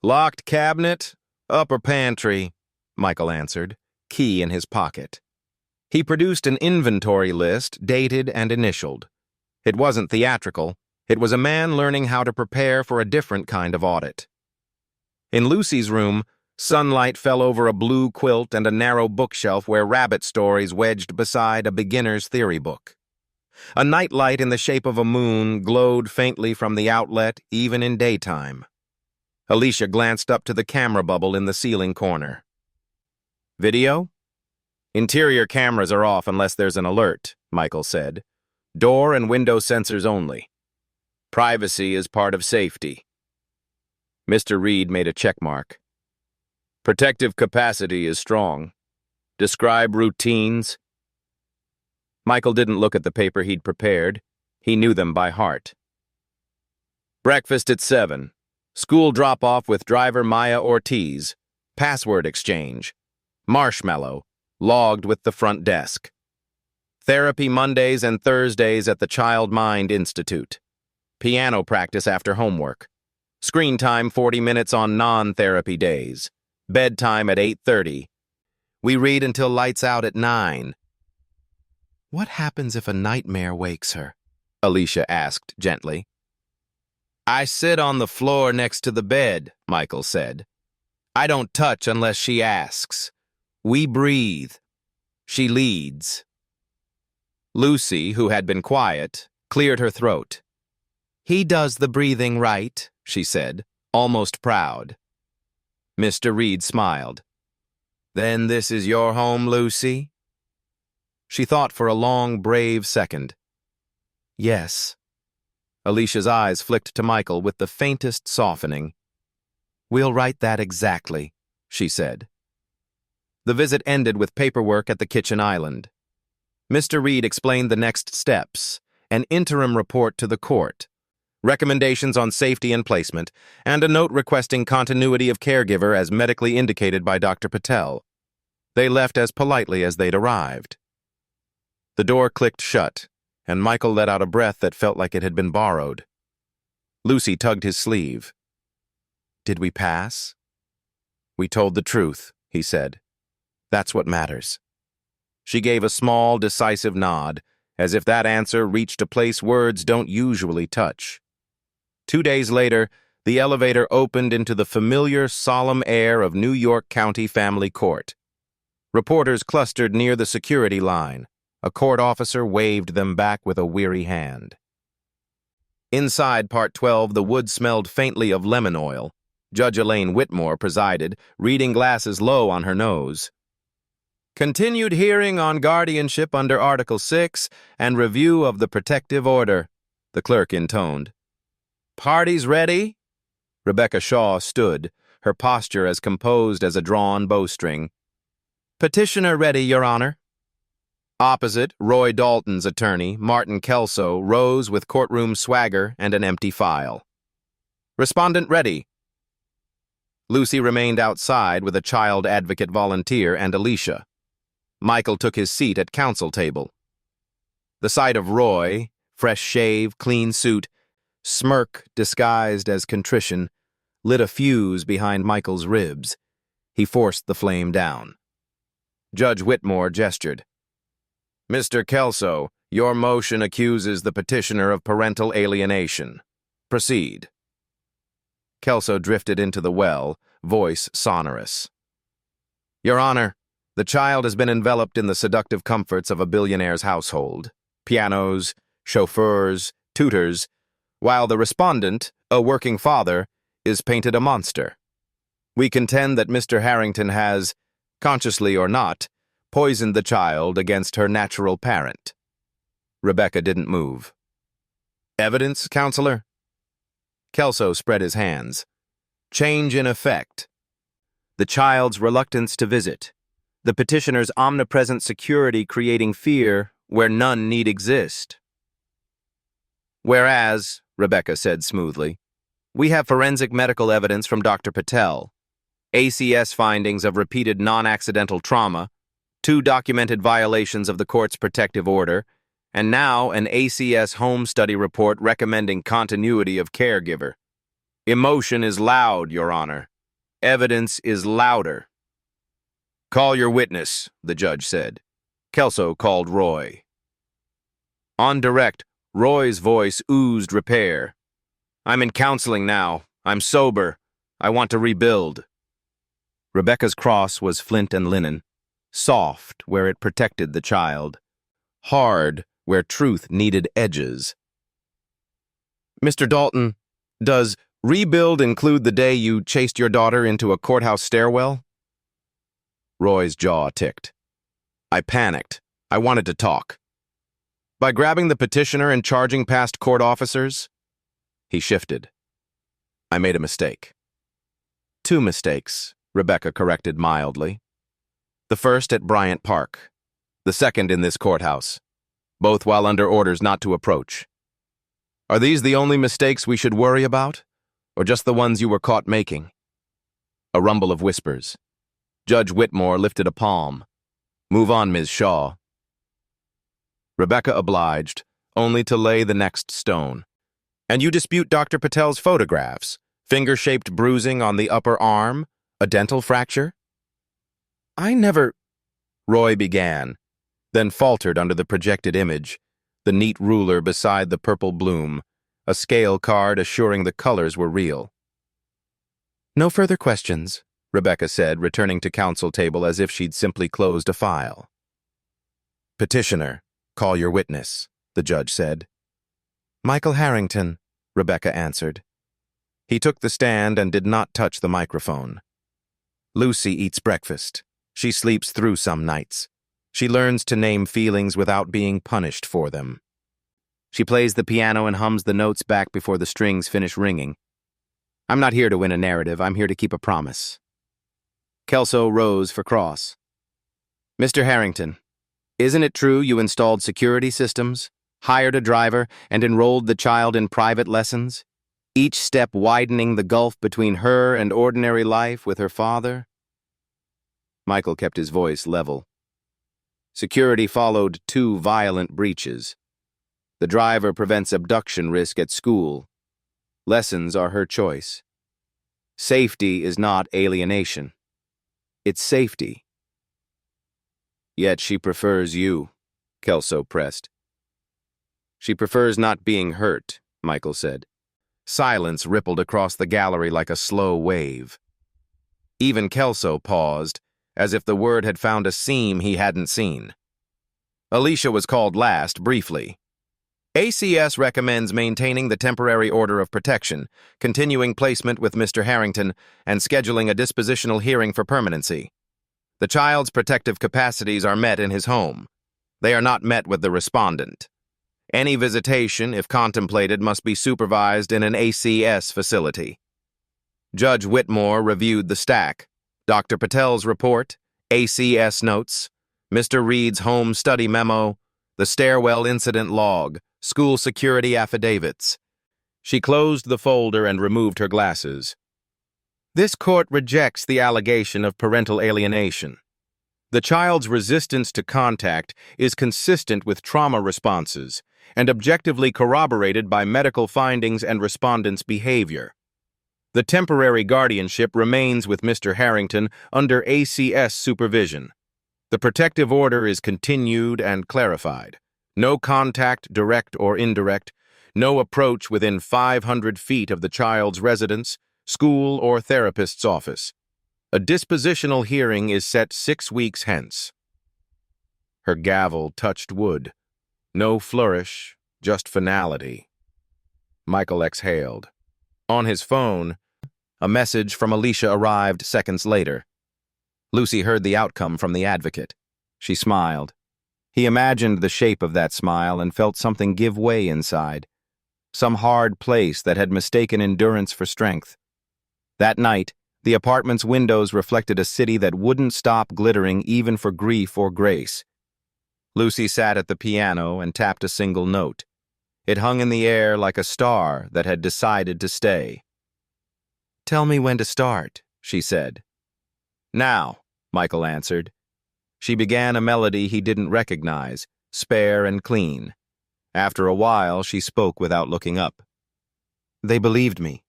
"Locked cabinet, upper pantry," Michael answered, key in his pocket. He produced an inventory list, dated and initialed. It wasn't theatrical. It was a man learning how to prepare for a different kind of audit. In Lucy's room, sunlight fell over a blue quilt and a narrow bookshelf where rabbit stories wedged beside a beginner's theory book. A nightlight in the shape of a moon glowed faintly from the outlet even in daytime. Alicia glanced up to the camera bubble in the ceiling corner. "Video? Interior cameras are off unless there's an alert," Michael said. "Door and window sensors only. Privacy is part of safety." Mr. Reed made a check mark. "Protective capacity is strong. Describe routines." Michael didn't look at the paper he'd prepared. He knew them by heart. "Breakfast at 7. School drop-off with driver Maya Ortiz. Password exchange. Marshmallow, logged with the front desk. Therapy Mondays and Thursdays at the Child Mind Institute. Piano practice after homework. Screen time 40 minutes on non-therapy days. Bedtime at 8:30. We read until lights out at 9. "What happens if a nightmare wakes her?" Alicia asked gently. "I sit on the floor next to the bed," Michael said. "I don't touch unless she asks. We breathe. She leads." Lucy, who had been quiet, cleared her throat. "He does the breathing right," she said, almost proud. Mr. Reed smiled. "Then this is your home, Lucy?" She thought for a long, brave second. "Yes." Alicia's eyes flicked to Michael with the faintest softening. "We'll write that exactly," she said. The visit ended with paperwork at the kitchen island. Mr. Reed explained the next steps: an interim report to the court, recommendations on safety and placement, and a note requesting continuity of caregiver as medically indicated by Dr. Patel. They left as politely as they'd arrived. The door clicked shut, and Michael let out a breath that felt like it had been borrowed. Lucy tugged his sleeve. "Did we pass?" We told the truth, he said. That's what matters. She gave a small, decisive nod, as if that answer reached a place words don't usually touch. 2 days later, the elevator opened into the familiar, solemn air of New York County Family Court. Reporters clustered near the security line. A court officer waved them back with a weary hand. Inside Part 12, the wood smelled faintly of lemon oil. Judge Elaine Whitmore presided, reading glasses low on her nose. Continued hearing on guardianship under Article 6 and review of the protective order, the clerk intoned. Parties ready? Rebecca Shaw stood, her posture as composed as a drawn bowstring. Petitioner ready, Your Honor. Opposite, Roy Dalton's attorney, Martin Kelso, rose with courtroom swagger and an empty file. Respondent ready. Lucy remained outside with a child advocate volunteer and Alicia. Michael took his seat at counsel table. The sight of Roy, fresh shave, clean suit, smirk disguised as contrition, lit a fuse behind Michael's ribs. He forced the flame down. Judge Whitmore gestured. Mr. Kelso, your motion accuses the petitioner of parental alienation. Proceed. Kelso drifted into the well, voice sonorous. Your Honor, the child has been enveloped in the seductive comforts of a billionaire's household. Pianos, chauffeurs, tutors, while the respondent, a working father, is painted a monster. We contend that Mr. Harrington has, consciously or not, poisoned the child against her natural parent. Rebecca didn't move. Evidence, Counselor? Kelso spread his hands. Change in effect. The child's reluctance to visit. The petitioner's omnipresent security creating fear where none need exist. Whereas, Rebecca said smoothly, we have forensic medical evidence from Dr. Patel, ACS findings of repeated non-accidental trauma, 2 documented violations of the court's protective order, and now an ACS home study report recommending continuity of caregiver. Emotion is loud, Your Honor. Evidence is louder. Call your witness, the judge said. Kelso called Roy. On direct, Roy's voice oozed repair. I'm in counseling now. I'm sober. I want to rebuild. Rebecca's cross was flint and linen, soft where it protected the child, hard where truth needed edges. Mr. Dalton, does rebuild include the day you chased your daughter into a courthouse stairwell? Roy's jaw ticked. I panicked. I wanted to talk. By grabbing the petitioner and charging past court officers? He shifted. I made a mistake. 2 mistakes, Rebecca corrected mildly. The first at Bryant Park. The second in this courthouse. Both while under orders not to approach. Are these the only mistakes we should worry about? Or just the ones you were caught making? A rumble of whispers. Judge Whitmore lifted a palm. Move on, Ms. Shaw. Rebecca obliged, only to lay the next stone. And you dispute Dr. Patel's photographs? Finger-shaped bruising on the upper arm? A dental fracture? I never... Roy began, then faltered under the projected image, the neat ruler beside the purple bloom, a scale card assuring the colors were real. No further questions, Rebecca said, returning to counsel table as if she'd simply closed a file. Petitioner, call your witness, the judge said. Michael Harrington, Rebecca answered. He took the stand and did not touch the microphone. Lucy eats breakfast. She sleeps through some nights. She learns to name feelings without being punished for them. She plays the piano and hums the notes back before the strings finish ringing. I'm not here to win a narrative, I'm here to keep a promise. Kelso rose for cross. Mr. Harrington, isn't it true you installed security systems, hired a driver, and enrolled the child in private lessons, each step widening the gulf between her and ordinary life with her father? Michael kept his voice level. Security followed 2 violent breaches. The driver prevents abduction risk at school. Lessons are her choice. Safety is not alienation. It's safety. Yet she prefers you, Kelso pressed. She prefers not being hurt, Michael said. Silence rippled across the gallery like a slow wave. Even Kelso paused, as if the word had found a seam he hadn't seen. Alicia was called last, briefly. ACS recommends maintaining the temporary order of protection, continuing placement with Mr. Harrington, and scheduling a dispositional hearing for permanency. The child's protective capacities are met in his home. They are not met with the respondent. Any visitation, if contemplated, must be supervised in an ACS facility. Judge Whitmore reviewed the stack. Dr. Patel's report, ACS notes, Mr. Reed's home study memo, the stairwell incident log, school security affidavits. She closed the folder and removed her glasses. This court rejects the allegation of parental alienation. The child's resistance to contact is consistent with trauma responses and objectively corroborated by medical findings and respondents' behavior. The temporary guardianship remains with Mr. Harrington under ACS supervision. The protective order is continued and clarified. No contact, direct or indirect, no approach within 500 feet of the child's residence, school, or therapist's office. A dispositional hearing is set 6 weeks hence. Her gavel touched wood. No flourish, just finality. Michael exhaled. On his phone, a message from Alicia arrived seconds later. Lucy heard the outcome from the advocate. She smiled. He imagined the shape of that smile and felt something give way inside. Some hard place that had mistaken endurance for strength. That night, the apartment's windows reflected a city that wouldn't stop glittering even for grief or grace. Lucy sat at the piano and tapped a single note. It hung in the air like a star that had decided to stay. "Tell me when to start," she said. "Now," Michael answered. She began a melody he didn't recognize, spare and clean. After a while, she spoke without looking up. "They believed me."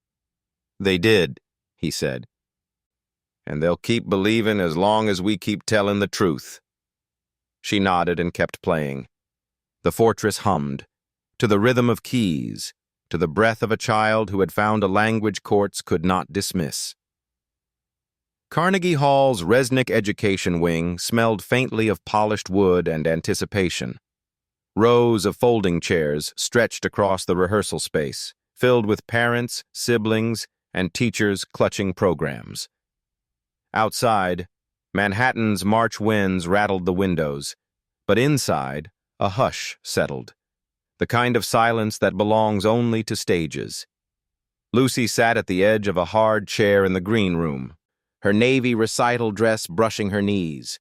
"They did," he said. "And they'll keep believing as long as we keep telling the truth." She nodded and kept playing. The fortress hummed, to the rhythm of keys, to the breath of a child who had found a language courts could not dismiss. Carnegie Hall's Resnick Education Wing smelled faintly of polished wood and anticipation. Rows of folding chairs stretched across the rehearsal space, filled with parents, siblings, and teachers clutching programs. Outside, Manhattan's March winds rattled the windows, but inside, a hush settled, the kind of silence that belongs only to stages. Lucy sat at the edge of a hard chair in the green room, her navy recital dress brushing her knees.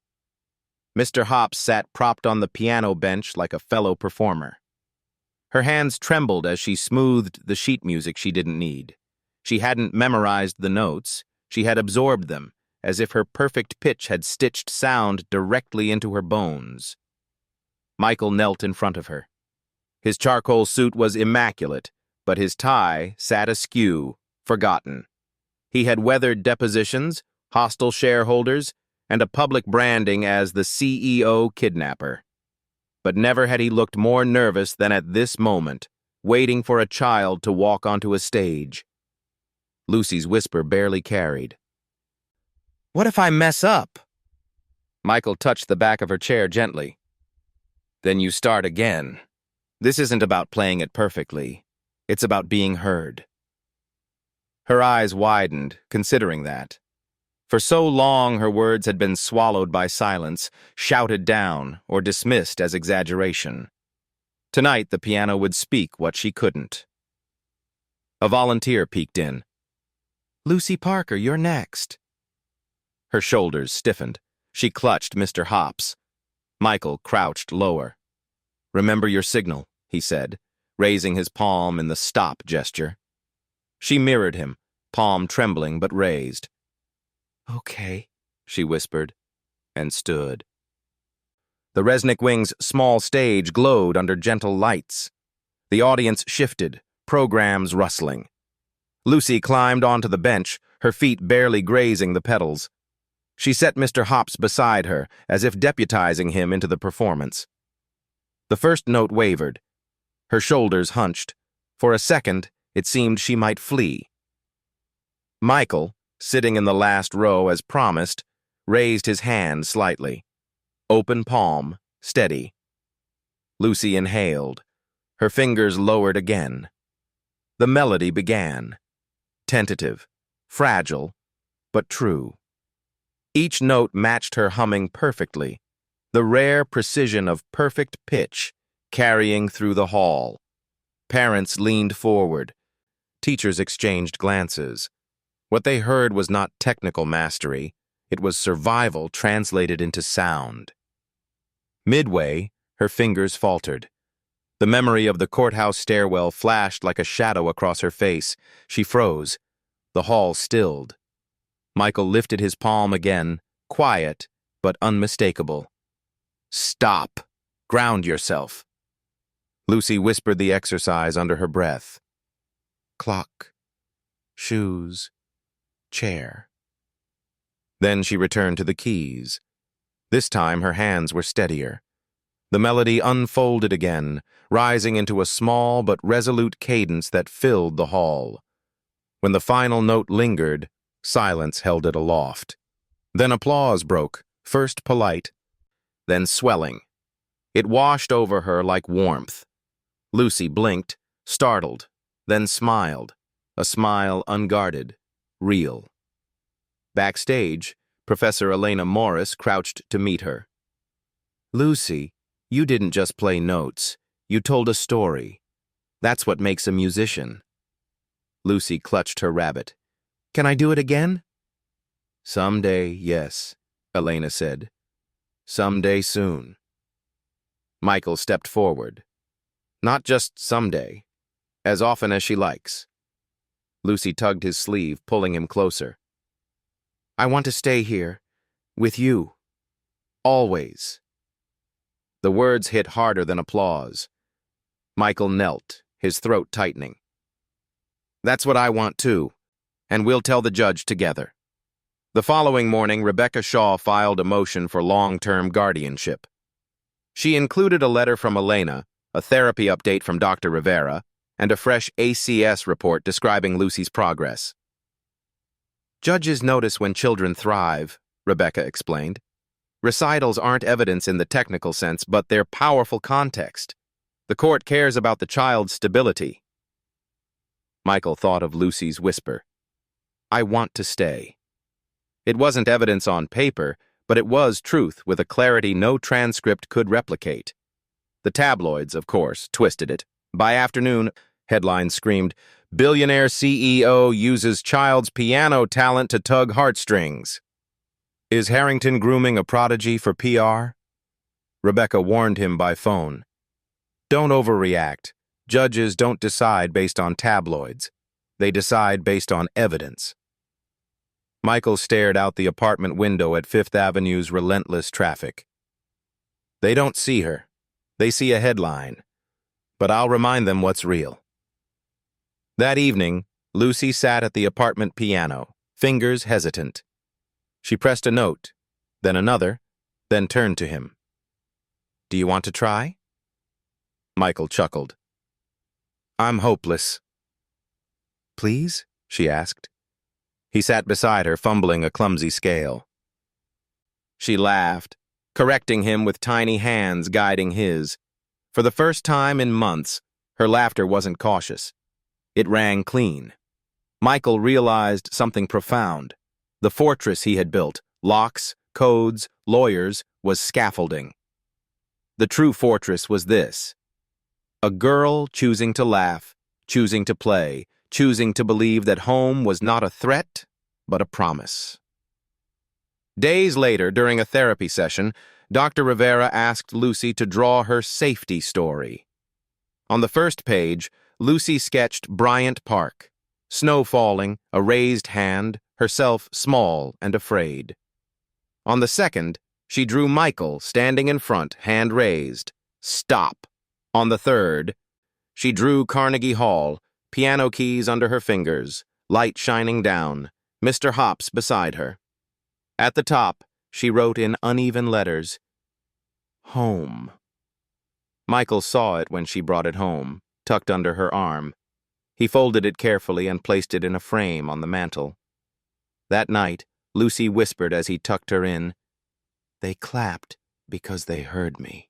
Mr. Hops sat propped on the piano bench like a fellow performer. Her hands trembled as she smoothed the sheet music she didn't need. She hadn't memorized the notes, she had absorbed them, as if her perfect pitch had stitched sound directly into her bones. Michael knelt in front of her. His charcoal suit was immaculate, but his tie sat askew, forgotten. He had weathered depositions, hostile shareholders, and a public branding as the CEO kidnapper. But never had he looked more nervous than at this moment, waiting for a child to walk onto a stage. Lucy's whisper barely carried. "What if I mess up?" Michael touched the back of her chair gently. "Then you start again. This isn't about playing it perfectly. It's about being heard." Her eyes widened, considering that. For so long, her words had been swallowed by silence, shouted down, or dismissed as exaggeration. Tonight, the piano would speak what she couldn't. A volunteer peeked in. "Lucy Parker, you're next." Her shoulders stiffened. She clutched Mr. Hops. Michael crouched lower. "Remember your signal," he said, raising his palm in the stop gesture. She mirrored him, palm trembling but raised. "Okay," she whispered, and stood. The Resnick Wing's small stage glowed under gentle lights. The audience shifted, programs rustling. Lucy climbed onto the bench, her feet barely grazing the pedals. She set Mr. Hops beside her, as if deputizing him into the performance. The first note wavered. Her shoulders hunched. For a second, it seemed she might flee. Michael, sitting in the last row as promised, raised his hand slightly. Open palm, steady. Lucy inhaled. Her fingers lowered again. The melody began. Tentative, fragile, but true. Each note matched her humming perfectly, the rare precision of perfect pitch carrying through the hall. Parents leaned forward. Teachers exchanged glances. What they heard was not technical mastery. It was survival translated into sound. Midway, her fingers faltered. The memory of the courthouse stairwell flashed like a shadow across her face. She froze. The hall stilled. Michael lifted his palm again, quiet but unmistakable. Stop. Ground yourself. Lucy whispered the exercise under her breath. Clock. Shoes. Chair. Then she returned to the keys. This time her hands were steadier. The melody unfolded again, rising into a small but resolute cadence that filled the hall. When the final note lingered, silence held it aloft. Then applause broke, first polite, then swelling. It washed over her like warmth. Lucy blinked, startled, then smiled, a smile unguarded, real. Backstage, Professor Elena Morris crouched to meet her. Lucy, you didn't just play notes. You told a story. That's what makes a musician. Lucy clutched her rabbit. Can I do it again? Someday, yes, Elena said. Someday soon. Michael stepped forward. Not just someday, as often as she likes. Lucy tugged his sleeve, pulling him closer. I want to stay here, with you. Always. The words hit harder than applause. Michael knelt, his throat tightening. That's what I want too, and we'll tell the judge together. The following morning, Rebecca Shaw filed a motion for long-term guardianship. She included a letter from Elena, a therapy update from Dr. Rivera, and a fresh ACS report describing Lucy's progress. Judges notice when children thrive, Rebecca explained. Recitals aren't evidence in the technical sense, but they're powerful context. The court cares about the child's stability. Michael thought of Lucy's whisper. I want to stay. It wasn't evidence on paper, but it was truth with a clarity no transcript could replicate. The tabloids, of course, twisted it. By afternoon, headlines screamed, Billionaire CEO uses child's piano talent to tug heartstrings. Is Harrington grooming a prodigy for PR? Rebecca warned him by phone. Don't overreact. Judges don't decide based on tabloids. They decide based on evidence. Michael stared out the apartment window at Fifth Avenue's relentless traffic. They don't see her. They see a headline. But I'll remind them what's real. That evening, Lucy sat at the apartment piano, fingers hesitant. She pressed a note, then another, then turned to him. Do you want to try? Michael chuckled. I'm hopeless. Please? She asked. He sat beside her, fumbling a clumsy scale. She laughed, correcting him with tiny hands guiding his. For the first time in months, her laughter wasn't cautious. It rang clean. Michael realized something profound. The fortress he had built, locks, codes, lawyers, was scaffolding. The true fortress was this. A girl choosing to laugh, choosing to play, choosing to believe that home was not a threat, but a promise. Days later, during a therapy session, Dr. Rivera asked Lucy to draw her safety story. On the first page, Lucy sketched Bryant Park, snow falling, a raised hand, herself small and afraid. On the second, she drew Michael standing in front, hand raised. Stop. On the third, she drew Carnegie Hall, piano keys under her fingers, light shining down, Mr. Hops beside her. At the top, she wrote in uneven letters, "Home." Michael saw it when she brought it home, tucked under her arm. He folded it carefully and placed it in a frame on the mantel. That night, Lucy whispered as he tucked her in, "They clapped because they heard me."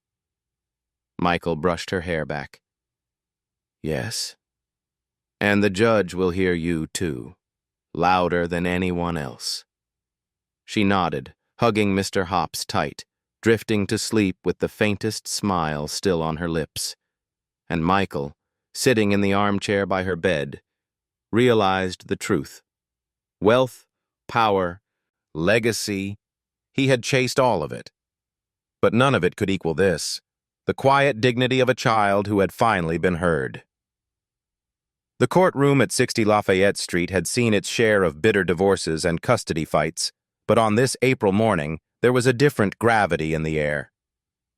Michael brushed her hair back. "Yes. And the judge will hear you, too, louder than anyone else." She nodded, hugging Mr. Hops tight, drifting to sleep with the faintest smile still on her lips. And Michael, sitting in the armchair by her bed, realized the truth. Wealth, power, legacy, he had chased all of it. But none of it could equal this, the quiet dignity of a child who had finally been heard. The courtroom at 60 Lafayette Street had seen its share of bitter divorces and custody fights, but on this April morning, there was a different gravity in the air.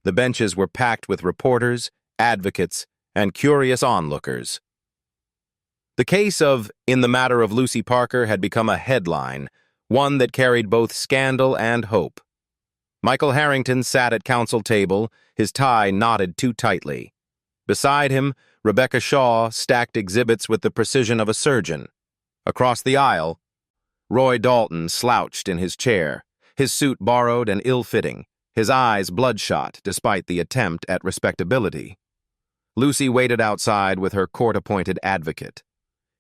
The benches were packed with reporters, advocates, and curious onlookers. The case of "In the Matter of Lucy Parker" had become a headline, one that carried both scandal and hope. Michael Harrington sat at counsel table, his tie knotted too tightly. Beside him, Rebecca Shaw stacked exhibits with the precision of a surgeon. Across the aisle, Roy Dalton slouched in his chair, his suit borrowed and ill-fitting, his eyes bloodshot despite the attempt at respectability. Lucy waited outside with her court-appointed advocate.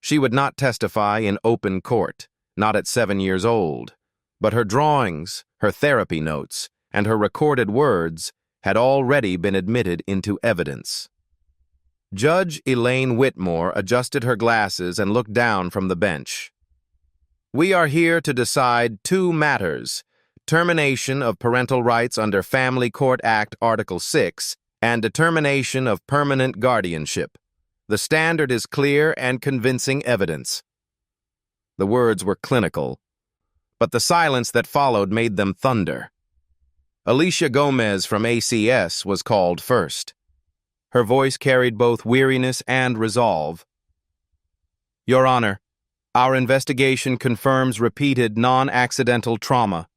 She would not testify in open court, not at 7 years old, but her drawings, her therapy notes, and her recorded words had already been admitted into evidence. Judge Elaine Whitmore adjusted her glasses and looked down from the bench. "We are here to decide 2 matters, termination of parental rights under Family Court Act Article 6 and determination of permanent guardianship. The standard is clear and convincing evidence." The words were clinical, but the silence that followed made them thunder. Alicia Gomez from ACS was called first. Her voice carried both weariness and resolve. "Your Honor, our investigation confirms repeated non-accidental trauma.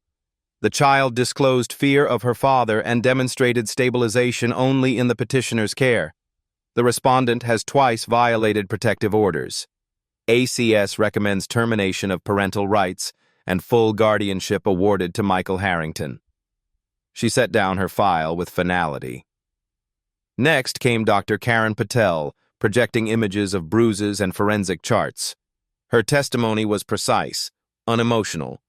The child disclosed fear of her father and demonstrated stabilization only in the petitioner's care. The respondent has twice violated protective orders. ACS recommends termination of parental rights and full guardianship awarded to Michael Harrington." She set down her file with finality. Next came Dr. Karen Patel, projecting images of bruises and forensic charts. Her testimony was precise, unemotional.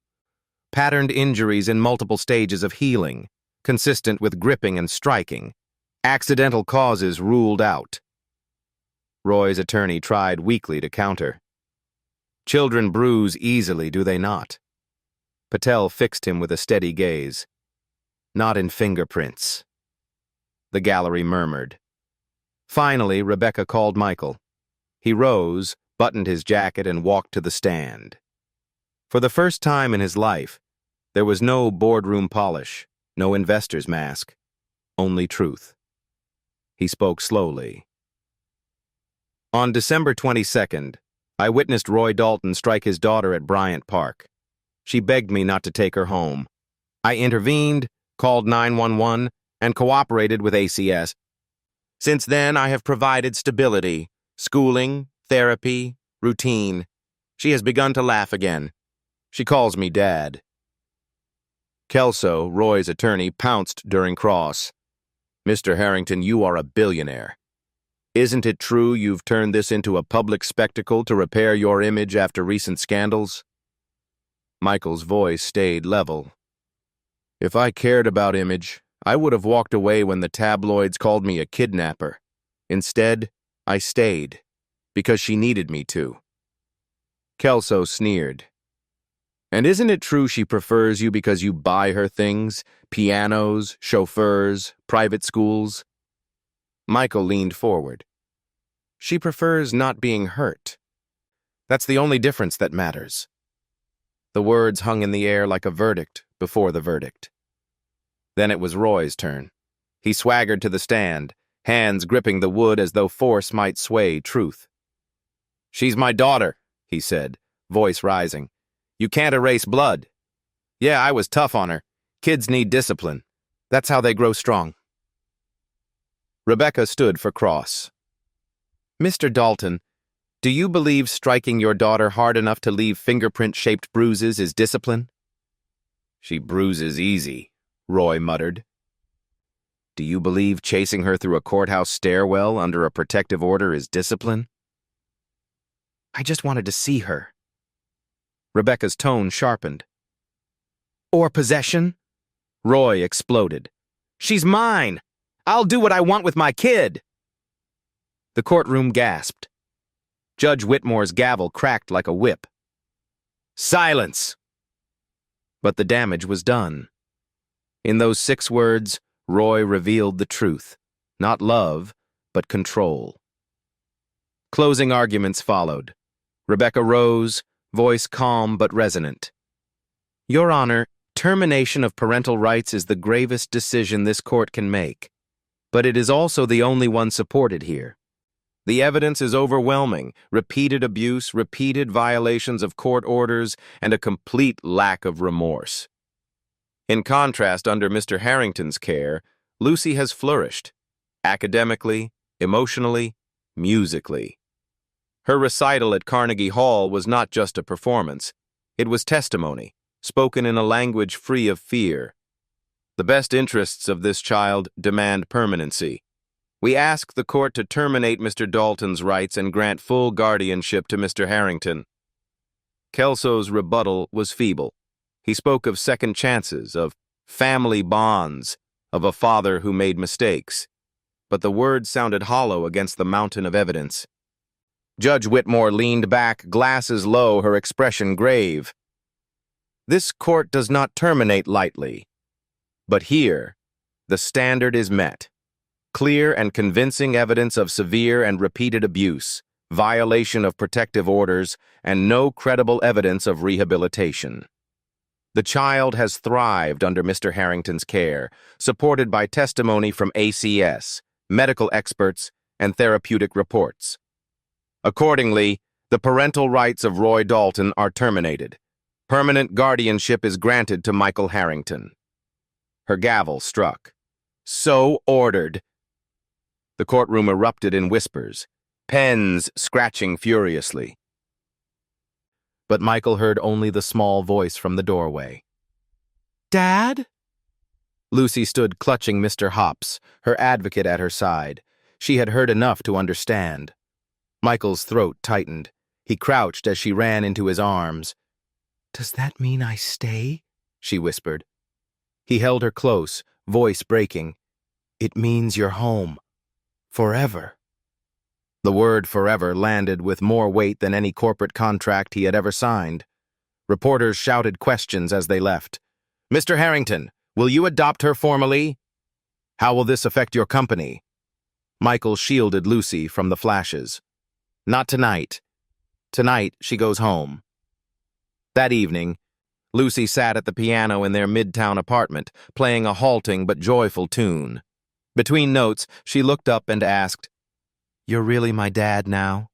Patterned injuries in multiple stages of healing, consistent with gripping and striking. Accidental causes ruled out. Roy's attorney tried weakly to counter. "Children bruise easily, do they not?" Patel fixed him with a steady gaze. "Not in fingerprints." The gallery murmured. Finally, Rebecca called Michael. He rose, buttoned his jacket, and walked to the stand. For the first time in his life, there was no boardroom polish, no investor's mask, only truth. He spoke slowly. "On December 22nd, I witnessed Roy Dalton strike his daughter at Bryant Park. She begged me not to take her home. I intervened, called 911, and cooperated with ACS. Since then, I have provided stability, schooling, therapy, routine. She has begun to laugh again. She calls me Dad." Kelso, Roy's attorney, pounced during cross. "Mr. Harrington, you are a billionaire. Isn't it true you've turned this into a public spectacle to repair your image after recent scandals?" Michael's voice stayed level. "If I cared about image, I would have walked away when the tabloids called me a kidnapper. Instead, I stayed, because she needed me to." Kelso sneered. "And isn't it true she prefers you because you buy her things, pianos, chauffeurs, private schools?" Michael leaned forward. "She prefers not being hurt. That's the only difference that matters." The words hung in the air like a verdict before the verdict. Then it was Roy's turn. He swaggered to the stand, hands gripping the wood as though force might sway truth. "She's my daughter," he said, voice rising. "You can't erase blood." Yeah, I was tough on her. Kids need discipline. That's how they grow strong. Rebecca stood for cross. Mr. Dalton, do you believe striking your daughter hard enough to leave fingerprint-shaped bruises is discipline? She bruises easy, Roy muttered. Do you believe chasing her through a courthouse stairwell under a protective order is discipline? I just wanted to see her. Rebecca's tone sharpened. Or possession? Roy exploded. She's mine! I'll do what I want with my kid! The courtroom gasped. Judge Whitmore's gavel cracked like a whip. Silence! But the damage was done. In those 6 words, Roy revealed the truth. Not love, but control. Closing arguments followed. Rebecca rose, voice calm but resonant. Your Honor, termination of parental rights is the gravest decision this court can make. But it is also the only one supported here. The evidence is overwhelming: repeated abuse, repeated violations of court orders, and a complete lack of remorse. In contrast, under Mr. Harrington's care, Lucy has flourished, academically, emotionally, musically. Her recital at Carnegie Hall was not just a performance. It was testimony, spoken in a language free of fear. The best interests of this child demand permanency. We ask the court to terminate Mr. Dalton's rights and grant full guardianship to Mr. Harrington. Kelso's rebuttal was feeble. He spoke of second chances, of family bonds, of a father who made mistakes. But the words sounded hollow against the mountain of evidence. Judge Whitmore leaned back, glasses low, her expression grave. This court does not terminate lightly. But here, the standard is met. Clear and convincing evidence of severe and repeated abuse, violation of protective orders, and no credible evidence of rehabilitation. The child has thrived under Mr. Harrington's care, supported by testimony from ACS, medical experts, and therapeutic reports. Accordingly, the parental rights of Roy Dalton are terminated. Permanent guardianship is granted to Michael Harrington. Her gavel struck. So ordered. The courtroom erupted in whispers, pens scratching furiously. But Michael heard only the small voice from the doorway. Dad? Lucy stood clutching Mr. Hops, her advocate at her side. She had heard enough to understand. Michael's throat tightened. He crouched as she ran into his arms. Does that mean I stay? She whispered. He held her close, voice breaking. It means you're home. Forever. The word forever landed with more weight than any corporate contract he had ever signed. Reporters shouted questions as they left. Mr. Harrington, will you adopt her formally? How will this affect your company? Michael shielded Lucy from the flashes. Not tonight. Tonight, she goes home. That evening, Lucy sat at the piano in their midtown apartment, playing a halting but joyful tune. Between notes, she looked up and asked, You're really my dad now?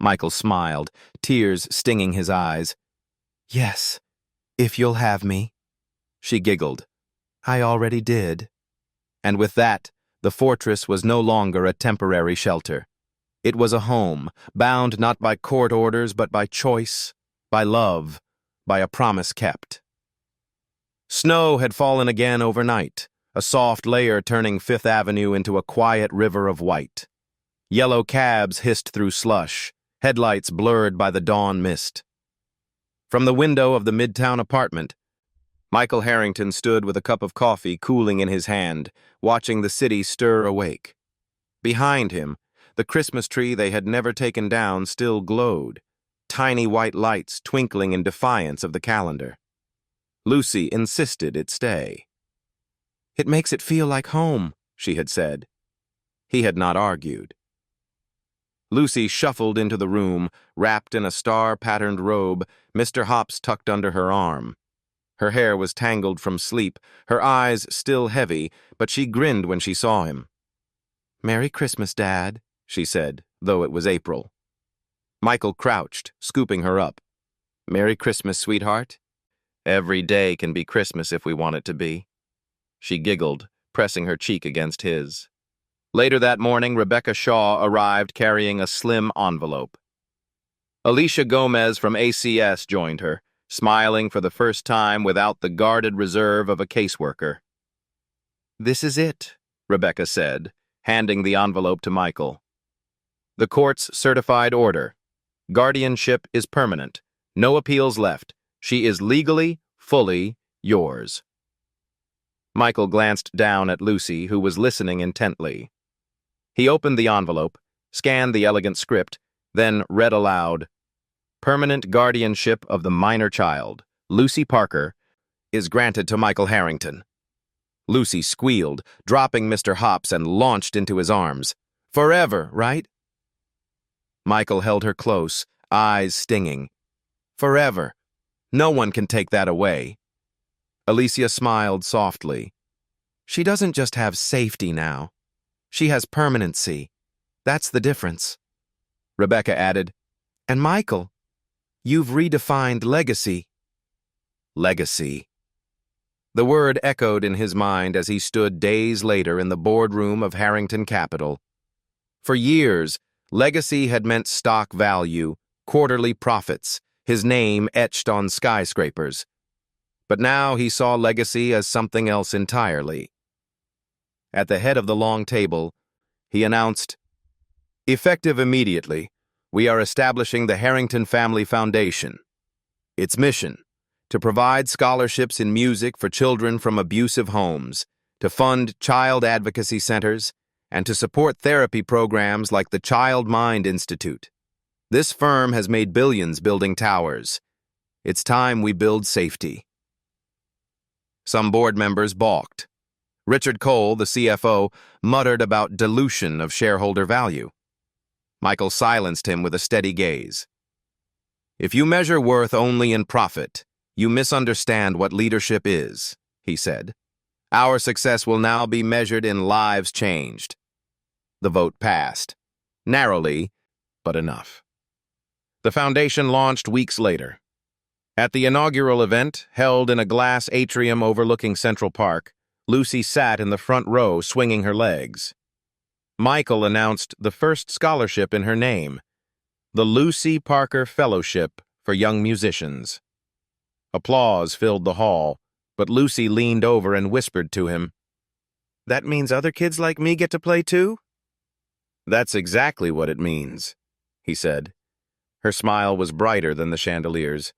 Michael smiled, tears stinging his eyes. Yes, if you'll have me. She giggled. I already did. And with that, the fortress was no longer a temporary shelter. It was a home, bound not by court orders but by choice, by love, by a promise kept. Snow had fallen again overnight, a soft layer turning Fifth Avenue into a quiet river of white. Yellow cabs hissed through slush, headlights blurred by the dawn mist. From the window of the midtown apartment, Michael Harrington stood with a cup of coffee cooling in his hand, watching the city stir awake. Behind him, the Christmas tree they had never taken down still glowed, tiny white lights twinkling in defiance of the calendar. Lucy insisted it stay. It makes it feel like home, she had said. He had not argued. Lucy shuffled into the room, wrapped in a star-patterned robe, Mr. Hops tucked under her arm. Her hair was tangled from sleep, her eyes still heavy, but she grinned when she saw him. Merry Christmas, Dad, she said, though it was April. Michael crouched, scooping her up. Merry Christmas, sweetheart. Every day can be Christmas if we want it to be. She giggled, pressing her cheek against his. Later that morning, Rebecca Shaw arrived carrying a slim envelope. Alicia Gomez from ACS joined her, smiling for the first time without the guarded reserve of a caseworker. "This is it," Rebecca said, handing the envelope to Michael. "The court's certified order. Guardianship is permanent. No appeals left. She is legally, fully yours." Michael glanced down at Lucy, who was listening intently. He opened the envelope, scanned the elegant script, then read aloud, "Permanent guardianship of the minor child, Lucy Parker, is granted to Michael Harrington." Lucy squealed, dropping Mr. Hops and launched into his arms. "Forever, right?" Michael held her close, eyes stinging. "Forever. No one can take that away." Alicia smiled softly. "She doesn't just have safety now. She has permanency. That's the difference." Rebecca added, "And Michael, you've redefined legacy." Legacy. The word echoed in his mind as he stood days later in the boardroom of Harrington Capital. For years, legacy had meant stock value, quarterly profits, his name etched on skyscrapers. But now he saw legacy as something else entirely. At the head of the long table, he announced, "Effective immediately, we are establishing the Harrington Family Foundation. Its mission, to provide scholarships in music for children from abusive homes, to fund child advocacy centers, and to support therapy programs like the Child Mind Institute. This firm has made billions building towers. It's time we build safety." Some board members balked. Richard Cole, the CFO, muttered about dilution of shareholder value. Michael silenced him with a steady gaze. "If you measure worth only in profit, you misunderstand what leadership is," he said. "Our success will now be measured in lives changed." The vote passed. Narrowly, but enough. The foundation launched weeks later. At the inaugural event, held in a glass atrium overlooking Central Park, Lucy sat in the front row swinging her legs. Michael announced the first scholarship in her name, the Lucy Parker Fellowship for Young Musicians. Applause filled the hall, but Lucy leaned over and whispered to him, "That means other kids like me get to play too?" "That's exactly what it means," he said. Her smile was brighter than the chandeliers.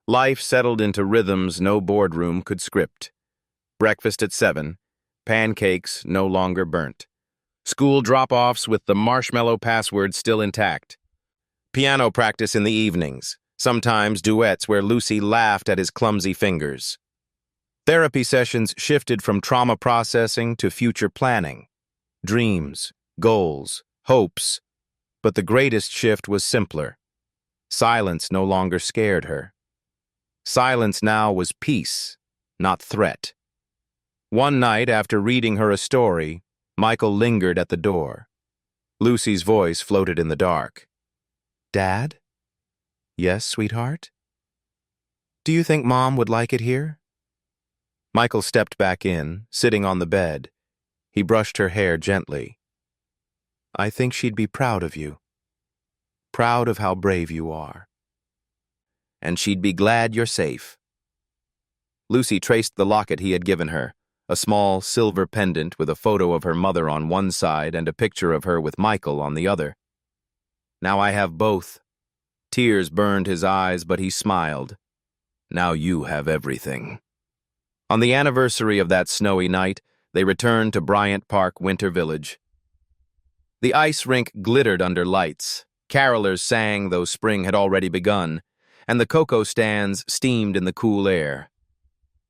Life settled into rhythms no boardroom could script. Breakfast at 7, pancakes no longer burnt. School drop-offs with the marshmallow password still intact. Piano practice in the evenings, sometimes duets where Lucy laughed at his clumsy fingers. Therapy sessions shifted from trauma processing to future planning. Dreams, goals, hopes. But the greatest shift was simpler. Silence no longer scared her. Silence now was peace, not threat. One night, after reading her a story, Michael lingered at the door. Lucy's voice floated in the dark. "Dad?" "Yes, sweetheart?" "Do you think Mom would like it here?" Michael stepped back in, sitting on the bed. He brushed her hair gently. "I think she'd be proud of you. Proud of how brave you are. And she'd be glad you're safe." Lucy traced the locket he had given her, a small silver pendant with a photo of her mother on one side and a picture of her with Michael on the other. "Now I have both." Tears burned his eyes, but he smiled. "Now you have everything." On the anniversary of that snowy night, they returned to Bryant Park Winter Village. The ice rink glittered under lights. Carolers sang, though spring had already begun, and the cocoa stands steamed in the cool air.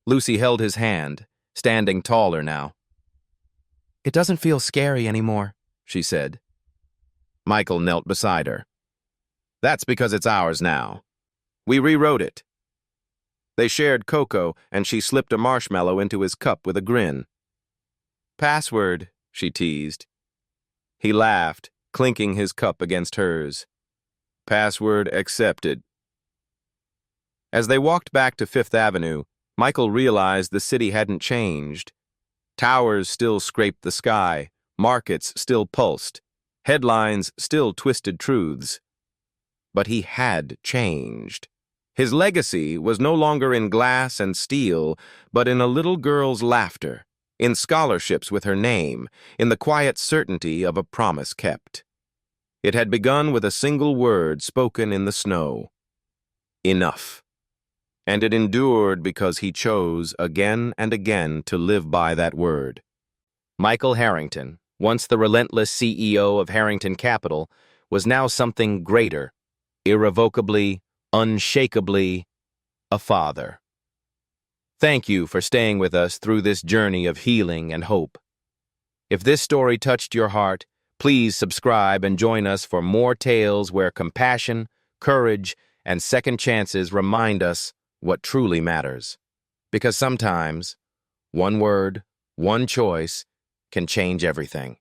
Lucy held his hand, standing taller now. "It doesn't feel scary anymore," she said. Michael knelt beside her. "That's because it's ours now. We rewrote it." They shared cocoa, and she slipped a marshmallow into his cup with a grin. "Password," she teased. He laughed, clinking his cup against hers. "Password accepted." As they walked back to Fifth Avenue, Michael realized the city hadn't changed. Towers still scraped the sky, markets still pulsed, headlines still twisted truths. But he had changed. His legacy was no longer in glass and steel, but in a little girl's laughter, in scholarships with her name, in the quiet certainty of a promise kept. It had begun with a single word spoken in the snow: enough. And it endured because he chose again and again to live by that word. Michael Harrington, once the relentless CEO of Harrington Capital, was now something greater, irrevocably, unshakably, a father. Thank you for staying with us through this journey of healing and hope. If this story touched your heart, please subscribe and join us for more tales where compassion, courage, and second chances remind us what truly matters. Because sometimes, one word, one choice can change everything.